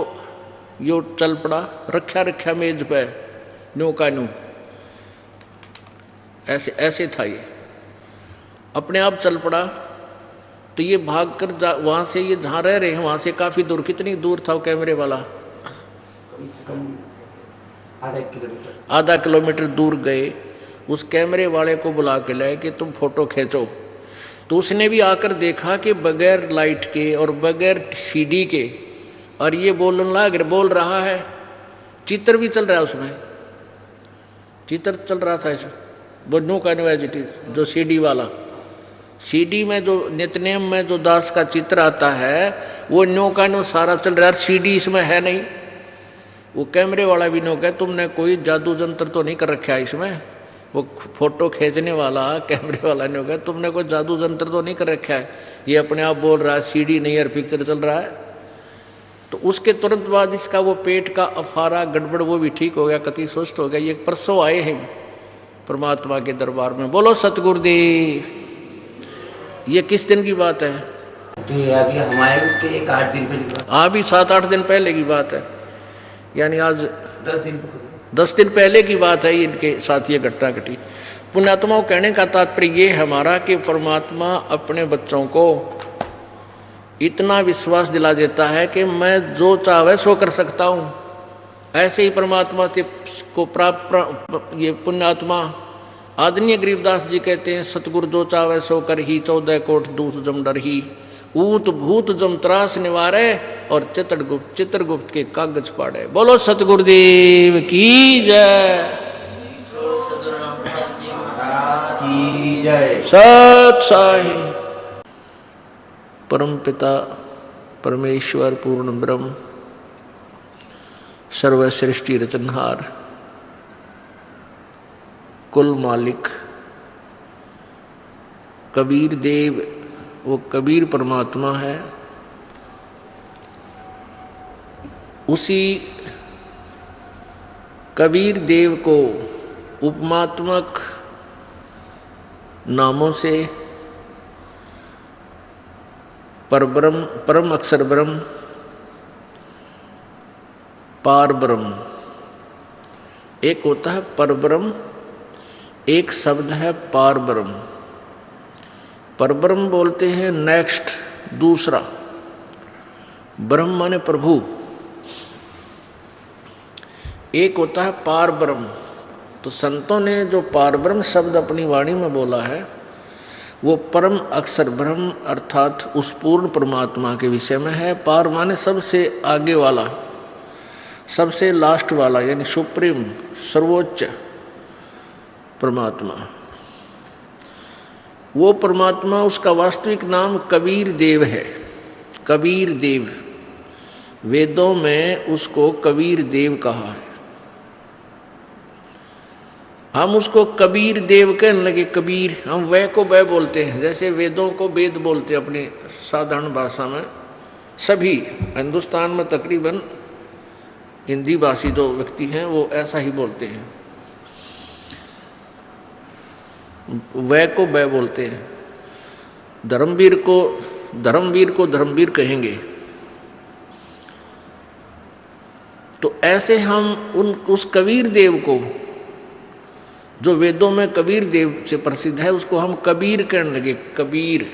यो चल पड़ा, रखा मेज पे न्यू का न्यू, ऐसे ऐसे था ये, अपने आप चल पड़ा। तो ये भाग कर वहाँ से, ये जहाँ रह रहे हैं वहाँ से काफ़ी दूर, कितनी दूर था वो कैमरे वाला, आधा किलोमीटर दूर गए। उस कैमरे वाले को बुला के लाए कि तुम फोटो खींचो। तो उसने भी आकर देखा कि बगैर लाइट के और बगैर सीडी के, और ये बोल रहा है, चित्र भी चल रहा है उसमें, चित्र चल रहा था इसमें, वो न्यू का न्यूजिटी जो सीडी वाला, सीडी में जो नित्यनेम में जो दास का चित्र आता है वो न्यू का न्यू सारा चल रहा है, सीडी इसमें है नहीं। वो कैमरे वाला भी न्यू कहे तुमने कोई जादू जंत्र तो नहीं कर रखा है इसमें। वो फोटो खींचने वाला कैमरे वाला न्यू कहे तुमने कोई जादू जंत्र तो नहीं कर रखा है, ये अपने आप बोल रहा है सीडी नहीं है, पिक्चर चल रहा है। तो उसके तुरंत बाद इसका वो पेट का अफारा गड़बड़ वो भी ठीक हो गया, कति स्वस्थ हो गया। ये परसों आए हैं परमात्मा के दरबार में। बोलो सतगुरुदेव। ये किस दिन की बात है? तो ये अभी हमारे उसके 8 दिन पहले की बात। हाँ भी 7-8 दिन पहले की बात है, यानी आज 10 दिन पहले की बात है। इनके साथ ये घटना घटी। पुण्यात्माओं, कहने का तात्पर्य ये है हमारा कि परमात्मा अपने बच्चों को इतना विश्वास दिला देता है कि मैं जो चाहे सो कर सकता हूँ। ऐसे ही परमात्मा को प्राप्त ये पुण्यात्मा आदरणीय गरीबदास जी कहते हैं, सतगुरु जो चावे सो कर ही 14 कोट दूत जम डर ही, ऊत भूत जम त्रास निवारे और चित्रगुप्त के कागज पाड़े। बोलो सतगुरुदेव की जय। सत साहिब। परम पिता परमेश्वर पूर्ण ब्रह्म सर्व सृष्टि रचनहार कुल मालिक कबीर देव, वो कबीर परमात्मा है। उसी कबीर देव को उपमात्मक नामों से परब्रह्म, परम अक्षर ब्रह्म, पार ब्रह्म, एक होता है परब्रह्म, एक शब्द है पार ब्रह्म। परब्रह्म बोलते हैं नेक्स्ट, दूसरा। ब्रह्म माने प्रभु। एक होता है पार ब्रह्म। तो संतों ने जो पार ब्रह्म शब्द अपनी वाणी में बोला है वो परम अक्षर ब्रह्म अर्थात उस पूर्ण परमात्मा के विषय में है। पार माने सबसे आगे वाला, सबसे लास्ट वाला, यानी सुप्रीम, सर्वोच्च परमात्मा। वो परमात्मा, उसका वास्तविक नाम कबीर देव है। कबीर देव, वेदों में उसको कबीर देव कहा है। हम उसको कबीर देव कहने लगे। कबीर, हम वह को वह बोलते हैं, जैसे वेदों को वेद बोलते हैं अपनी साधारण भाषा में। सभी हिंदुस्तान में तकरीबन हिंदी भाषी जो व्यक्ति हैं वो ऐसा ही बोलते हैं, वह को वह बोलते हैं। धर्मवीर को धर्मवीर कहेंगे। तो ऐसे हम उस कबीर देव को, जो वेदों में कबीर देव से प्रसिद्ध है, उसको हम कबीर कहने लगे। कबीर,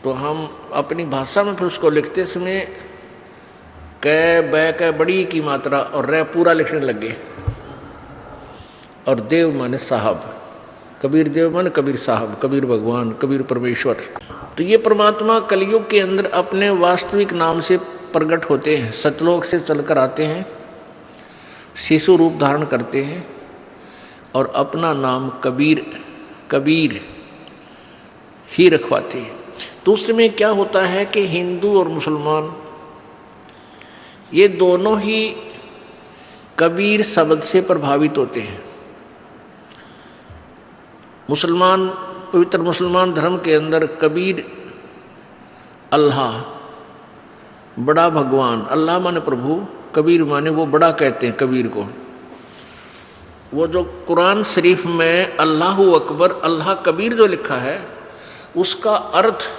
तो हम अपनी भाषा में फिर उसको लिखते समय कै बै कै बड़ी की मात्रा और रै पूरा लिखने लगे। और देव माने साहब, कबीर देव माने कबीर साहब, कबीर भगवान, कबीर परमेश्वर। तो ये परमात्मा कलयुग के अंदर अपने वास्तविक नाम से प्रकट होते हैं, सतलोक से चलकर आते हैं, शिशु रूप धारण करते हैं और अपना नाम कबीर ही रखवाते हैं। तो उस समय क्या होता है कि हिंदू और मुसलमान ये दोनों ही कबीर शब्द से प्रभावित होते हैं। मुसलमान, पवित्र मुसलमान धर्म के अंदर कबीर अल्लाह, बड़ा भगवान, अल्लाह माने प्रभु, कबीर माने वो बड़ा कहते हैं कबीर को। वो जो कुरान शरीफ में अल्लाह अकबर, अल्लाह कबीर जो लिखा है, उसका अर्थ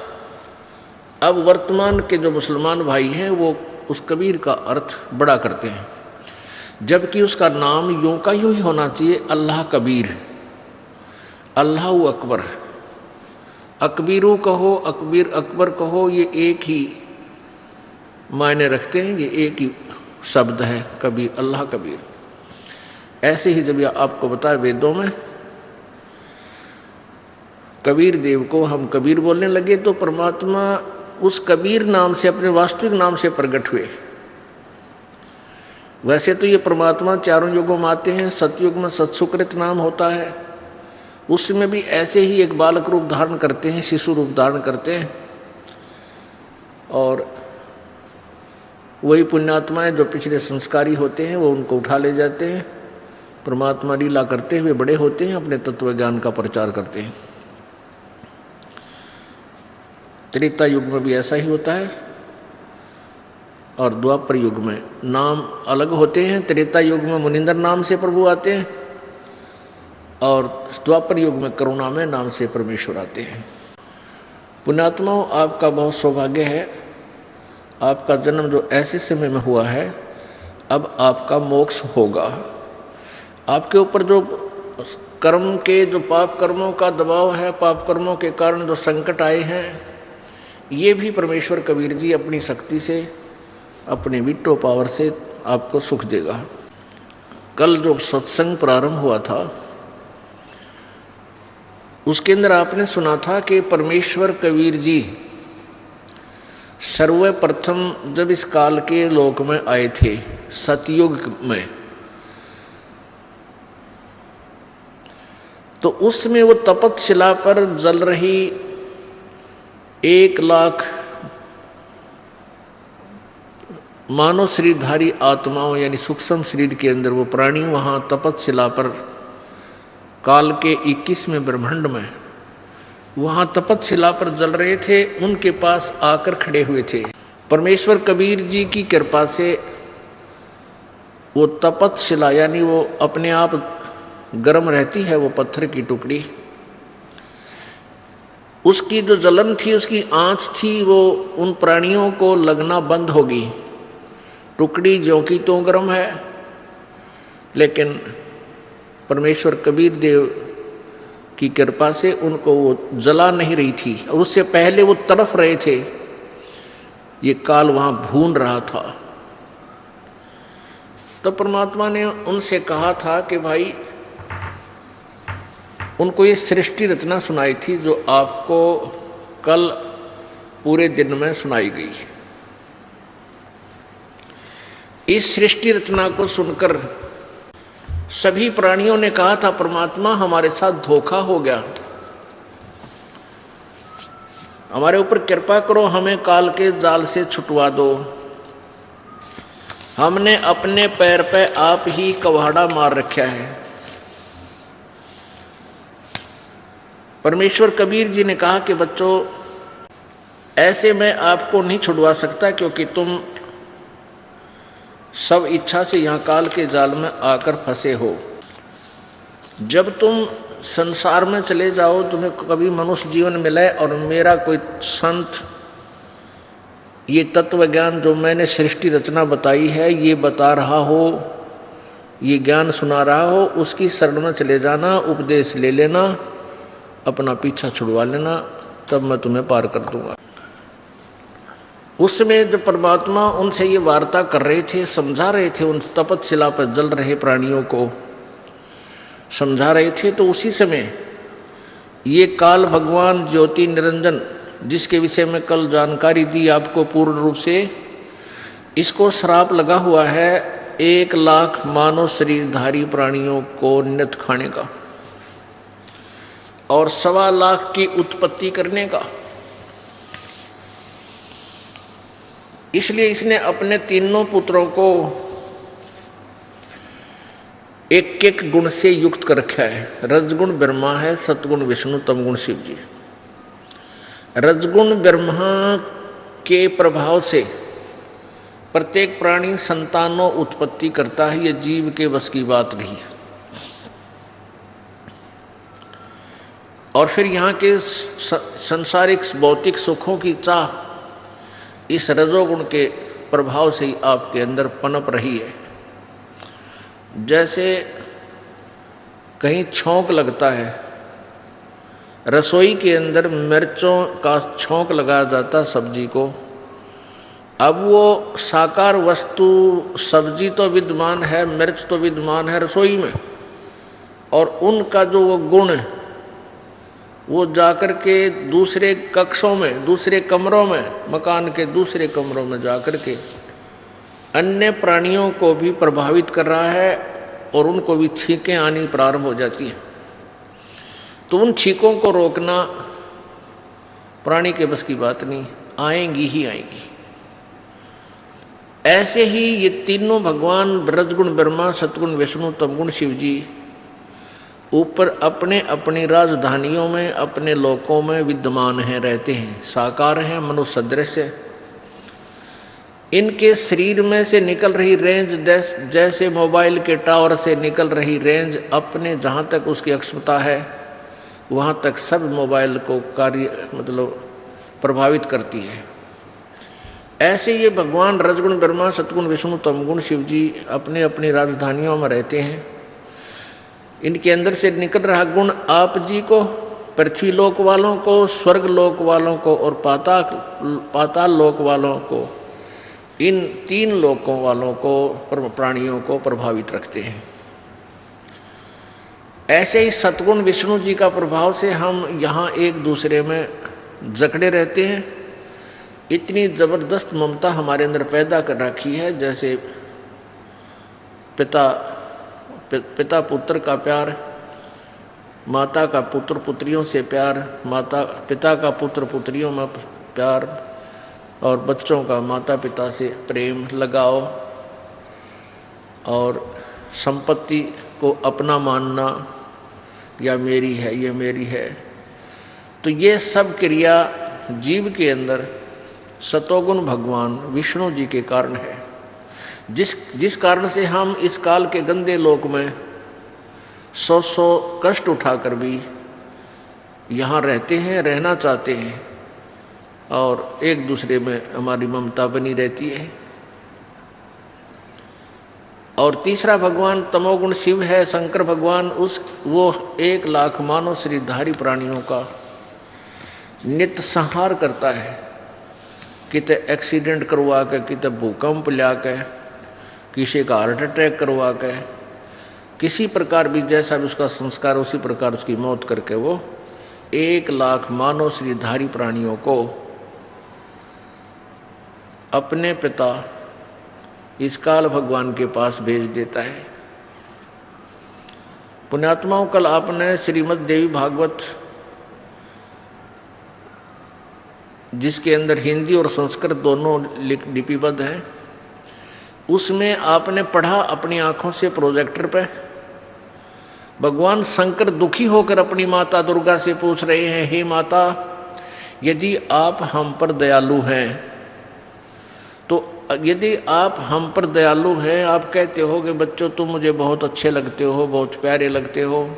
अब वर्तमान के जो मुसलमान भाई हैं वो उस कबीर का अर्थ बड़ा करते हैं, जबकि उसका नाम यूं का यूं ही होना चाहिए, अल्लाह कबीर, अल्लाह अकबर। अकबीरू कहो, अकबीर अकबर कहो, ये एक ही मायने रखते हैं, ये एक ही शब्द है कबीर, अल्लाह कबीर। ऐसे ही जब आपको बताया वेदों में कबीर देव को हम कबीर बोलने लगे, तो परमात्मा उस कबीर नाम से, अपने वास्तविक नाम से प्रकट हुए। वैसे तो ये परमात्मा चारों युगों में आते हैं। सतयुग में सत्सुकृत नाम होता है, उसमें भी ऐसे ही एक बालक रूप धारण करते हैं, शिशु रूप धारण करते हैं, और वही पुण्यात्माएं जो पिछले संस्कारी होते हैं वो उनको उठा ले जाते हैं, परमात्मा लीला करते हुए बड़े होते हैं, अपने तत्व ज्ञान का प्रचार करते हैं। त्रेता युग में भी ऐसा ही होता है और द्वापर युग में नाम अलग होते हैं। त्रेता युग में मुनिंदर नाम से प्रभु आते हैं और द्वापर युग में करुणा में नाम से परमेश्वर आते हैं। पुण्यात्माओं, आपका बहुत सौभाग्य है, आपका जन्म जो ऐसे समय में हुआ है, अब आपका मोक्ष होगा। आपके ऊपर जो कर्म के, जो पाप कर्मों का दबाव है, पाप कर्मों के कारण जो संकट आए हैं, ये भी परमेश्वर कबीर जी अपनी शक्ति से, अपने विट्टो पावर से आपको सुख देगा। कल जो सत्संग प्रारंभ हुआ था उसके अंदर आपने सुना था कि परमेश्वर कबीर जी सर्वप्रथम जब इस काल के लोक में आए थे, सतयुग में, तो उसमें वो तपतशिला पर जल रही 1 लाख मानव शरीरधारी आत्माओं, यानी सूक्ष्म शरीर के अंदर वो प्राणी वहाँ तपतशिला पर काल के 21वें ब्रह्मांड में वहाँ तपतशिला पर जल रहे थे। उनके पास आकर खड़े हुए थे। परमेश्वर कबीर जी की कृपा से वो तपतशिला, यानी वो अपने आप गर्म रहती है, वो पत्थर की टुकड़ी, उसकी जो जलन थी, उसकी आँच थी, वो उन प्राणियों को लगना बंद होगी। टुकड़ी ज्यों की त्यों गर्म है, लेकिन परमेश्वर कबीर देव की कृपा से उनको वो जला नहीं रही थी, और उससे पहले वो तड़फ रहे थे। ये काल वहाँ भून रहा था। तो परमात्मा ने उनसे कहा था कि भाई, उनको ये सृष्टि रचना सुनाई थी जो आपको कल पूरे दिन में सुनाई गई। इस सृष्टि रचना को सुनकर सभी प्राणियों ने कहा था, परमात्मा हमारे साथ धोखा हो गया, हमारे ऊपर कृपा करो, हमें काल के जाल से छुटवा दो। हमने अपने पैर पे आप ही कवाड़ा मार रखा है। परमेश्वर कबीर जी ने कहा कि बच्चों, ऐसे मैं आपको नहीं छुड़वा सकता, क्योंकि तुम सब इच्छा से यहाँ काल के जाल में आकर फंसे हो। जब तुम संसार में चले जाओ, तुम्हें कभी मनुष्य जीवन मिले और मेरा कोई संत ये तत्व ज्ञान जो मैंने सृष्टि रचना बताई है ये बता रहा हो, ये ज्ञान सुना रहा हो, उसकी शरण में चले जाना, उपदेश ले लेना, अपना पीछा छुड़वा लेना, तब मैं तुम्हें पार कर दूंगा। उसमें जब परमात्मा उनसे ये वार्ता कर रहे थे, समझा रहे थे, उन तपतशिला पर जल रहे प्राणियों को समझा रहे थे, तो उसी समय ये काल भगवान ज्योति निरंजन, जिसके विषय में कल जानकारी दी आपको पूर्ण रूप से, इसको श्राप लगा हुआ है 1 लाख मानव शरीरधारी प्राणियों को नित खाने का और 1.25 लाख की उत्पत्ति करने का। इसलिए इसने अपने तीनों पुत्रों को एक एक गुण से युक्त कर रखा है। रजगुण ब्रह्मा है, सतगुण विष्णु, तमगुण शिव जी। रजगुण ब्रह्मा के प्रभाव से प्रत्येक प्राणी संतानों उत्पत्ति करता है, ये जीव के बस की बात नहीं है। और फिर यहाँ के संसारिक भौतिक सुखों की चाह इस रजोगुण के प्रभाव से ही आपके अंदर पनप रही है। जैसे कहीं छौंक लगता है, रसोई के अंदर मिर्चों का छौंक लगाया जाता सब्जी को। अब वो साकार वस्तु सब्जी तो विद्यमान है, मिर्च तो विद्यमान है रसोई में, और उनका जो वो गुण है वो जाकर के दूसरे कक्षों में, दूसरे कमरों में, मकान के दूसरे कमरों में जाकर के अन्य प्राणियों को भी प्रभावित कर रहा है और उनको भी छींकें आनी प्रारंभ हो जाती हैं। तो उन छींकों को रोकना प्राणी के बस की बात नहीं, आएंगी ही आएंगी। ऐसे ही ये तीनों भगवान रजगुण ब्रह्मा, सतगुण विष्णु, तमगुण शिव जी ऊपर अपने अपनी राजधानियों में, अपने लोकों में विद्यमान हैं, रहते हैं, साकार हैं, मनुष्य सदृश है। इनके शरीर में से निकल रही रेंज जैसे मोबाइल के टावर से निकल रही रेंज अपने जहाँ तक उसकी अक्षमता है वहाँ तक सब मोबाइल को कार्य प्रभावित करती है। ऐसे ये भगवान रजगुण ब्रह्मा, सतगुण विष्णु, तमगुण शिव जी अपने अपनी राजधानियों में रहते हैं। इनके अंदर से निकल रहा गुण आप जी को, पृथ्वी लोक वालों को, स्वर्ग लोक वालों को और पाताल लोक वालों को, इन 3 लोकों वालों को, प्राणियों को प्रभावित रखते हैं। ऐसे ही सतगुण विष्णु जी का प्रभाव से हम यहाँ एक दूसरे में जकड़े रहते हैं। इतनी ज़बरदस्त ममता हमारे अंदर पैदा कर रखी है, जैसे पिता पुत्र का प्यार, माता का पुत्र पुत्रियों से प्यार, पिता का पुत्र पुत्रियों में प्यार, और बच्चों का माता पिता से प्रेम लगाओ, और संपत्ति को अपना मानना, या मेरी है, ये मेरी है। तो ये सब क्रिया जीव के अंदर सतोगुण भगवान विष्णु जी के कारण है, जिस कारण से हम इस काल के गंदे लोक में 100 कष्ट उठाकर भी यहाँ रहते हैं, रहना चाहते हैं, और एक दूसरे में हमारी ममता बनी रहती है। और तीसरा भगवान तमोगुण शिव है, शंकर भगवान, वो 1 लाख मानव शरीरधारी प्राणियों का नित्य संहार करता है। किते एक्सीडेंट करवा के, किते भूकंप ला के, किसी का हार्ट अटैक करवा के, किसी प्रकार भी जैसा भी उसका संस्कार उसी प्रकार उसकी मौत करके वो 1 लाख मानव शरीरधारी प्राणियों को अपने पिता इस काल भगवान के पास भेज देता है। पुण्यात्माओं, कल आपने श्रीमद् देवी भागवत जिसके अंदर हिंदी और संस्कृत दोनों लिपिबद्ध हैं, उसमें आपने पढ़ा अपनी आंखों से प्रोजेक्टर पे, भगवान शंकर दुखी होकर अपनी माता दुर्गा से पूछ रहे हैं, हे माता, यदि आप हम पर दयालु हैं, तो यदि आप हम पर दयालु हैं, आप कहते हो कि बच्चों तुम मुझे बहुत अच्छे लगते हो, बहुत प्यारे लगते हो,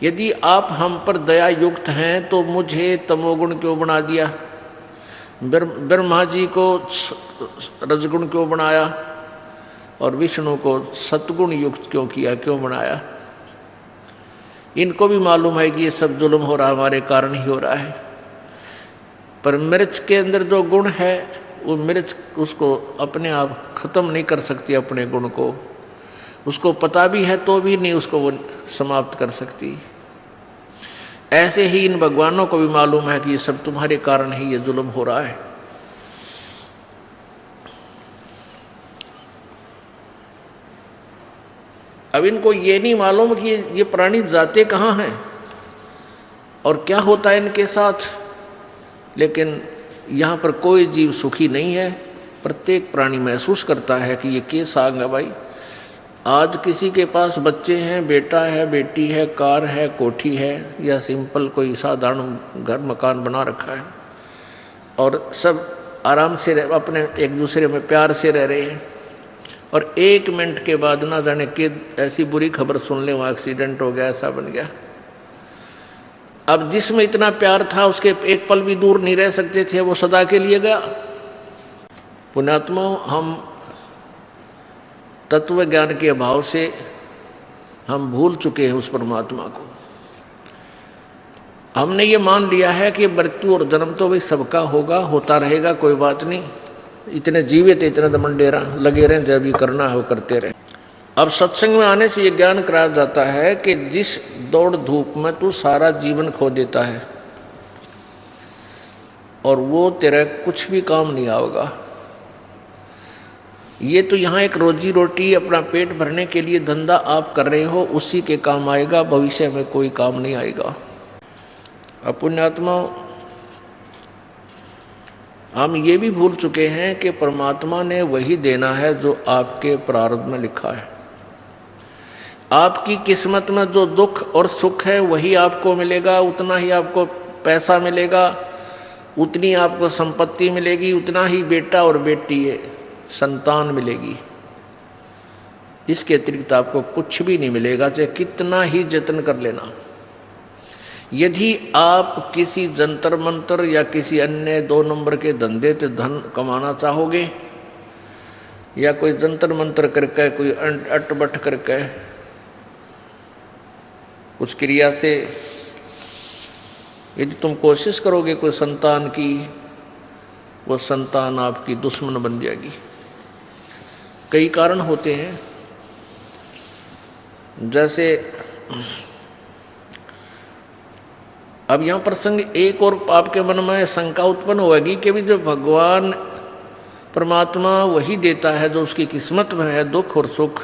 यदि आप हम पर दया युक्त हैं तो मुझे तमोगुण क्यों बना दिया, ब्रह्मा जी को रजगुण क्यों बनाया और विष्णु को सतगुण युक्त क्यों किया, क्यों बनाया। इनको भी मालूम है कि ये सब जुल्म हो रहा हमारे कारण ही हो रहा है, पर मिर्च के अंदर जो गुण है वो मिर्च उसको अपने आप खत्म नहीं कर सकती, अपने गुण को, उसको पता भी है तो भी नहीं उसको वो समाप्त कर सकती। ऐसे ही इन भगवानों को भी मालूम है कि ये सब तुम्हारे कारण ही ये जुल्म हो रहा है। अब इनको ये नहीं मालूम कि ये प्राणी जाते कहाँ हैं और क्या होता है इनके साथ, लेकिन यहाँ पर कोई जीव सुखी नहीं है। प्रत्येक प्राणी महसूस करता है कि ये केस आ गया भाई, आज किसी के पास बच्चे हैं, बेटा है, बेटी है, कार है, कोठी है, या सिंपल कोई साधारण घर मकान बना रखा है और सब आराम से अपने एक दूसरे में प्यार से रह रहे हैं, और 1 मिनट के बाद ना जाने कि ऐसी बुरी खबर सुन ले, वहाँ एक्सीडेंट हो गया, ऐसा बन गया। अब जिसमें इतना प्यार था उसके एक पल भी दूर नहीं रह सकते थे, वो सदा के लिए गया। पुण्यात्मा, हम तत्व ज्ञान के अभाव से हम भूल चुके हैं उस परमात्मा को। हमने ये मान लिया है कि मृत्यु और जन्म तो भाई सबका होगा, होता रहेगा, कोई बात नहीं, इतने जीवित इतने दमंडेरा लगे रहें, जब भी करना है वो करते रहें। अब सत्संग में आने से ये ज्ञान कराया जाता है कि जिस दौड़ धूप में तू सारा जीवन खो देता है और वो तेरा कुछ भी काम नहीं आएगा। ये तो यहाँ एक रोजी रोटी अपना पेट भरने के लिए धंधा आप कर रहे हो, उसी के काम आएगा, भविष्य में कोई काम नहीं आएगा। अब पुण्यात्मा, हम ये भी भूल चुके हैं कि परमात्मा ने वही देना है जो आपके प्रारब्ध में लिखा है। आपकी किस्मत में जो दुख और सुख है वही आपको मिलेगा, उतना ही आपको पैसा मिलेगा, उतनी आपको संपत्ति मिलेगी, उतना ही बेटा और बेटी है संतान मिलेगी। इसके अतिरिक्त आपको कुछ भी नहीं मिलेगा, चाहे कितना ही जतन कर लेना। यदि आप किसी जंतर मंतर या किसी अन्य 2 नंबर के धंधे से धन कमाना चाहोगे, या कोई जंतर मंतर करके, कोई अटबट करके, कुछ क्रिया से यदि तुम कोशिश करोगे कोई संतान की, वो संतान आपकी दुश्मन बन जाएगी। कई कारण होते हैं, जैसे अब यहाँ प्रसंग एक और आपके मन में शंका उत्पन्न होगी कि भी जो भगवान परमात्मा वही देता है जो उसकी किस्मत में है, दुख और सुख,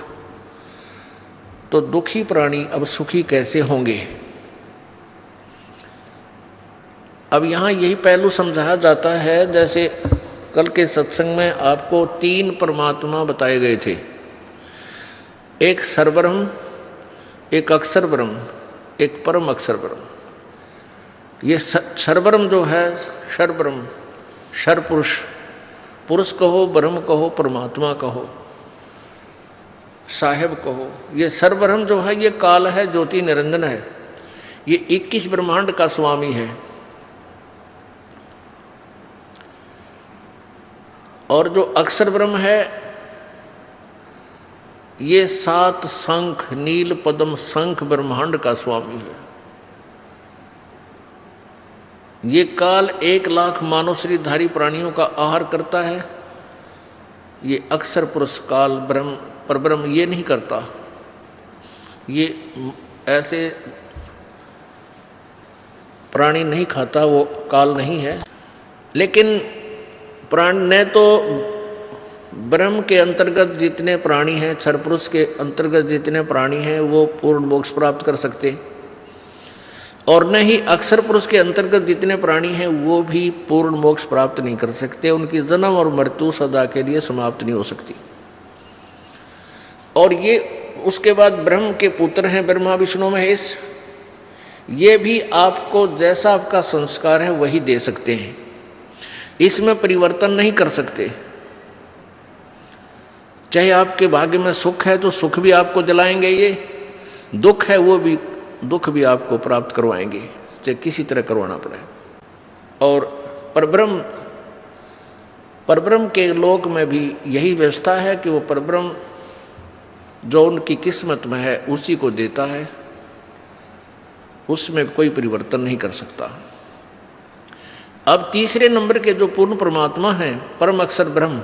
तो दुखी प्राणी अब सुखी कैसे होंगे। अब यहाँ यही पहलू समझाया जाता है, जैसे कल के सत्संग में आपको 3 परमात्मा बताए गए थे, एक सर्वब्रह्म, एक अक्षर ब्रह्म, एक परम अक्षर ब्रह्म। ये सर्वब्रह्म जो है, क्षर ब्रह्म, क्षर पुरुष, पुरुष कहो, ब्रह्म कहो, परमात्मा कहो, साहेब कहो, ये सर्वब्रह्म जो है ये काल है, ज्योति निरंजन है, ये 21 ब्रह्मांड का स्वामी है। और जो अक्षर ब्रह्म है ये 7 शंख, नील पद्म शंख ब्रह्मांड का स्वामी है। ये काल 1 लाख मानव शरीरधारी प्राणियों का आहार करता है। ये अक्षर पुरुष काल ब्रह्म परब्रह्म ये नहीं करता, ये ऐसे प्राणी नहीं खाता, वो काल नहीं है। लेकिन प्राण ने तो ब्रह्म के अंतर्गत जितने प्राणी हैं, क्षर पुरुष के अंतर्गत जितने प्राणी हैं, वो पूर्ण मोक्ष प्राप्त कर सकते, और न ही अक्षर पुरुष के अंतर्गत जितने प्राणी हैं वो भी पूर्ण मोक्ष प्राप्त नहीं कर सकते। उनकी जन्म और मृत्यु सदा के लिए समाप्त नहीं हो सकती। और ये उसके बाद ब्रह्म के पुत्र हैं ब्रह्मा विष्णु महेश, ये भी आपको जैसा आपका संस्कार है वही दे सकते हैं, इसमें परिवर्तन नहीं कर सकते। चाहे आपके भाग्य में सुख है तो सुख भी आपको दिलाएंगे, ये दुख है वो भी दुख भी आपको प्राप्त करवाएंगे, चाहे किसी तरह करवाना पड़े। और परब्रह्म के लोक में भी यही व्यवस्था है कि वो परब्रह्म जो उनकी किस्मत में है उसी को देता है, उसमें कोई परिवर्तन नहीं कर सकता। अब तीसरे नंबर के जो पूर्ण परमात्मा हैं, परम अक्षर ब्रह्म,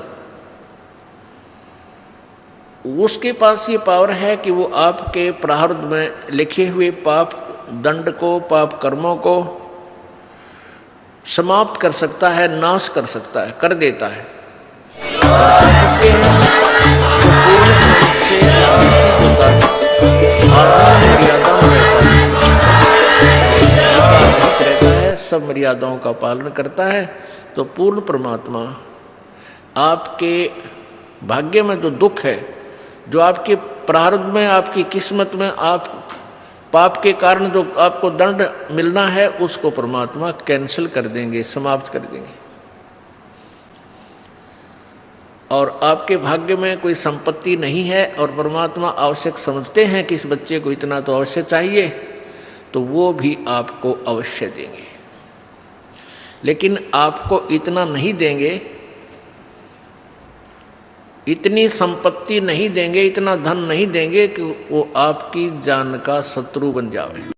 उसके पास ये पावर है कि वो आपके प्रारब्ध में लिखे हुए पाप दंड को, पाप कर्मों को समाप्त कर सकता है, नाश कर सकता है, कर देता है। इसके जो पूर्ण से रहता है, सब मर्यादाओं का पालन करता है। तो पूर्ण परमात्मा आपके भाग्य में जो दुख है, जो आपके प्रारब्ध में, आपकी किस्मत में, आप पाप के कारण जो आपको दंड मिलना है, उसको परमात्मा कैंसिल कर देंगे, समाप्त कर देंगे। और आपके भाग्य में कोई संपत्ति नहीं है और परमात्मा आवश्यक समझते हैं कि इस बच्चे को इतना तो अवश्य चाहिए, तो वो भी आपको अवश्य देंगे। लेकिन आपको इतना नहीं देंगे, इतनी संपत्ति नहीं देंगे, इतना धन नहीं देंगे कि वो आपकी जान का शत्रु बन जावे।